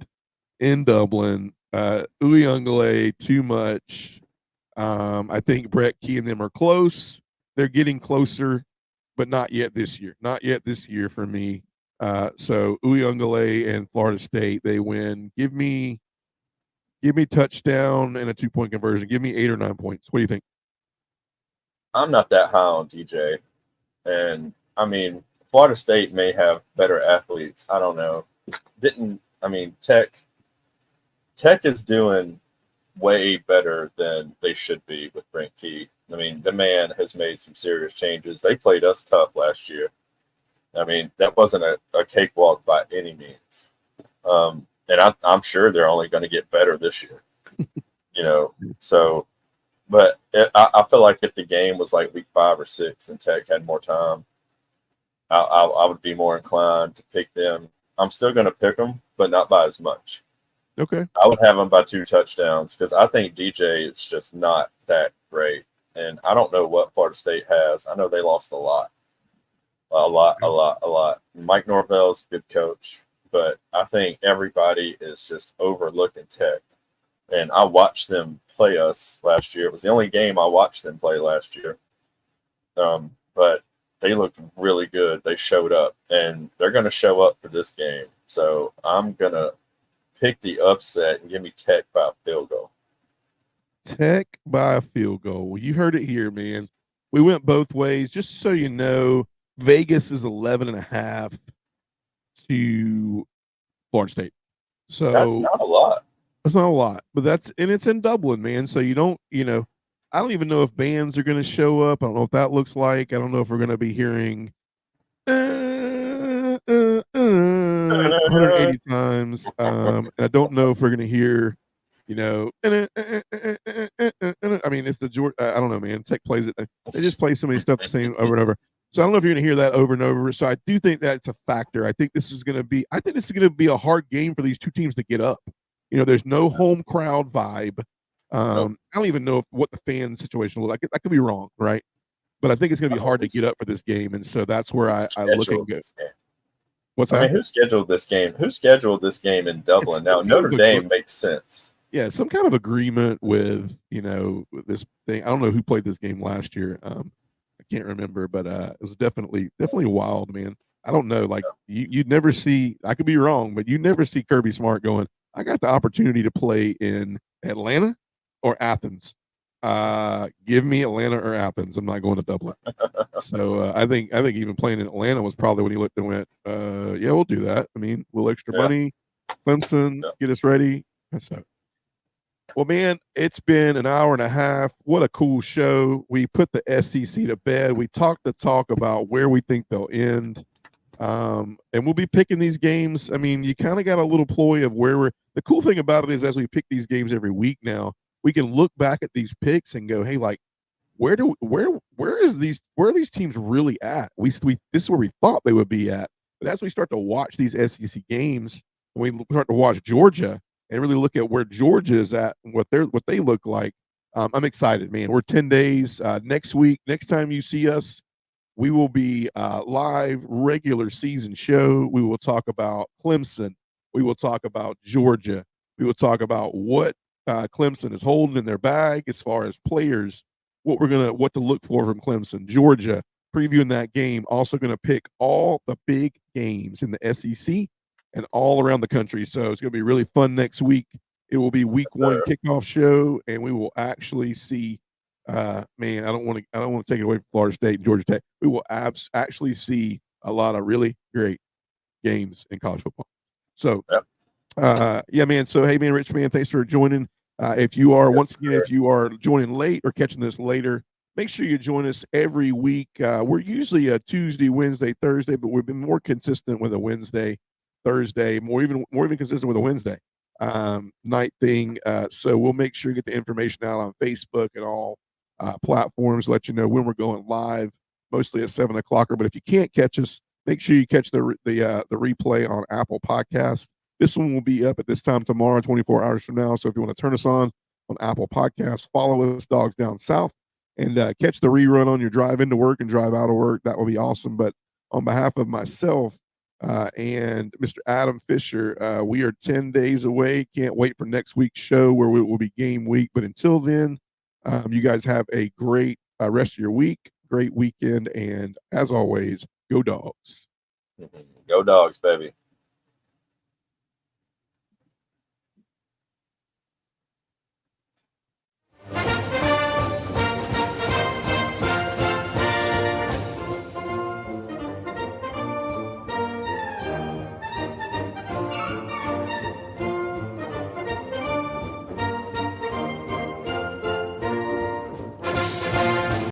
in Dublin. Uyunglele, too much. I think Brett Key and them are close. They're getting closer, but not yet this year. Not yet this year for me. So Uyunglele and Florida State, they win. Give me touchdown and a 2-point conversion. Give me 8 or 9 points. What do you think? I'm not that high on DJ. And Florida State may have better athletes. I don't know. Tech is doing way better than they should be with Brent Key. The man has made some serious changes. They played us tough last year. That wasn't a cakewalk by any means. And I'm sure they're only going to get better this year. But I feel like if the game was like week 5 or 6 and Tech had more time, I would be more inclined to pick them. I'm still going to pick them, but not by as much. Okay. I would have them by 2 touchdowns because I think DJ is just not that great. And I don't know what Florida State has. I know they lost a lot. Mike Norvell's a good coach, but I think everybody is just overlooking Tech. And I watched them play us last year. It was the only game I watched them play last year. But they looked really good. They showed up, and they're going to show up for this game. So I'm going to pick the upset and give me Tech by a field goal. Tech by a field goal. Well, you heard it here, man. We went both ways. Just so you know, Vegas is 11.5 to Florida State. So that's not a lot. It's not a lot, but it's in Dublin, man. So you don't, I don't even know if bands are going to show up. I don't know what that looks like. I don't know if we're going to be hearing 180 times. I don't know if we're going to hear, I mean, it's the George. I don't know, man. Tech plays it. They just play so many stuff the same over and over. So I don't know if you're going to hear that over and over. So I do think that's a factor. I think this is going to be a hard game for these two teams to get up. There's no home crowd vibe. I don't even know what the fan situation looks like. I could be wrong, right? But I think it's going to be hard to get up for this game, and so that's where I look and go. What's that? I mean, who scheduled this game? Who scheduled this game in Dublin? Now Notre Dame makes sense. Yeah, some kind of agreement with this thing. I don't know who played this game last year. I can't remember, but it was definitely wild, man. I don't know. Like you'd never see. I could be wrong, but you never see Kirby Smart going, I got the opportunity to play in Atlanta or Athens. Give me Atlanta or Athens. I'm not going to Dublin. So I think even playing in Atlanta was probably when he looked and went, yeah, we'll do that. I mean, a little extra money, Clemson, get us ready. So, well, man, it's been an hour and a half. What a cool show. We put the SEC to bed. We talked the talk about where we think they'll end. And we'll be picking these games. I mean, you kind of got a little ploy of where the cool thing about it is as we pick these games every week now, we can look back at these picks and go, hey, like, where are these teams really at? This is where we thought they would be at. But as we start to watch these SEC games, and we start to watch Georgia and really look at where Georgia is at and what they look like, I'm excited, man. We're 10 days. Next week, next time you see us, we will be live regular season show. We will talk about Clemson. We will talk about Georgia. We will talk about what Clemson is holding in their bag as far as players, what to look for from Clemson. Georgia, previewing that game, also going to pick all the big games in the SEC and all around the country. So it's going to be really fun next week. It will be week one kickoff show, and we will actually see. Man, I don't want to take it away from Florida State and Georgia Tech. We will actually see a lot of really great games in college football. So, yeah, man. So, hey, man, Rich, man, thanks for joining. If you are if you are joining late or catching this later, make sure you join us every week. We're usually a Tuesday, Wednesday, Thursday, but we've been more consistent with a Wednesday, Thursday, more even consistent with a Wednesday night thing. So we'll make sure you get the information out on Facebook and all platforms, let you know when we're going live, mostly at 7:00. But if you can't catch us, make sure you catch the replay on Apple Podcasts. This one will be up at this time tomorrow, 24 hours from now. So if you want to turn us on Apple Podcasts, follow us, Dogs Down South, and catch the rerun on your drive into work and drive out of work. That will be awesome. But on behalf of myself and Mr. Adam Fisher, we are 10 days away. Can't wait for next week's show where it will be game week. But until then, you guys have a great rest of your week, great weekend, and as always, go Dogs. Go Dogs, baby.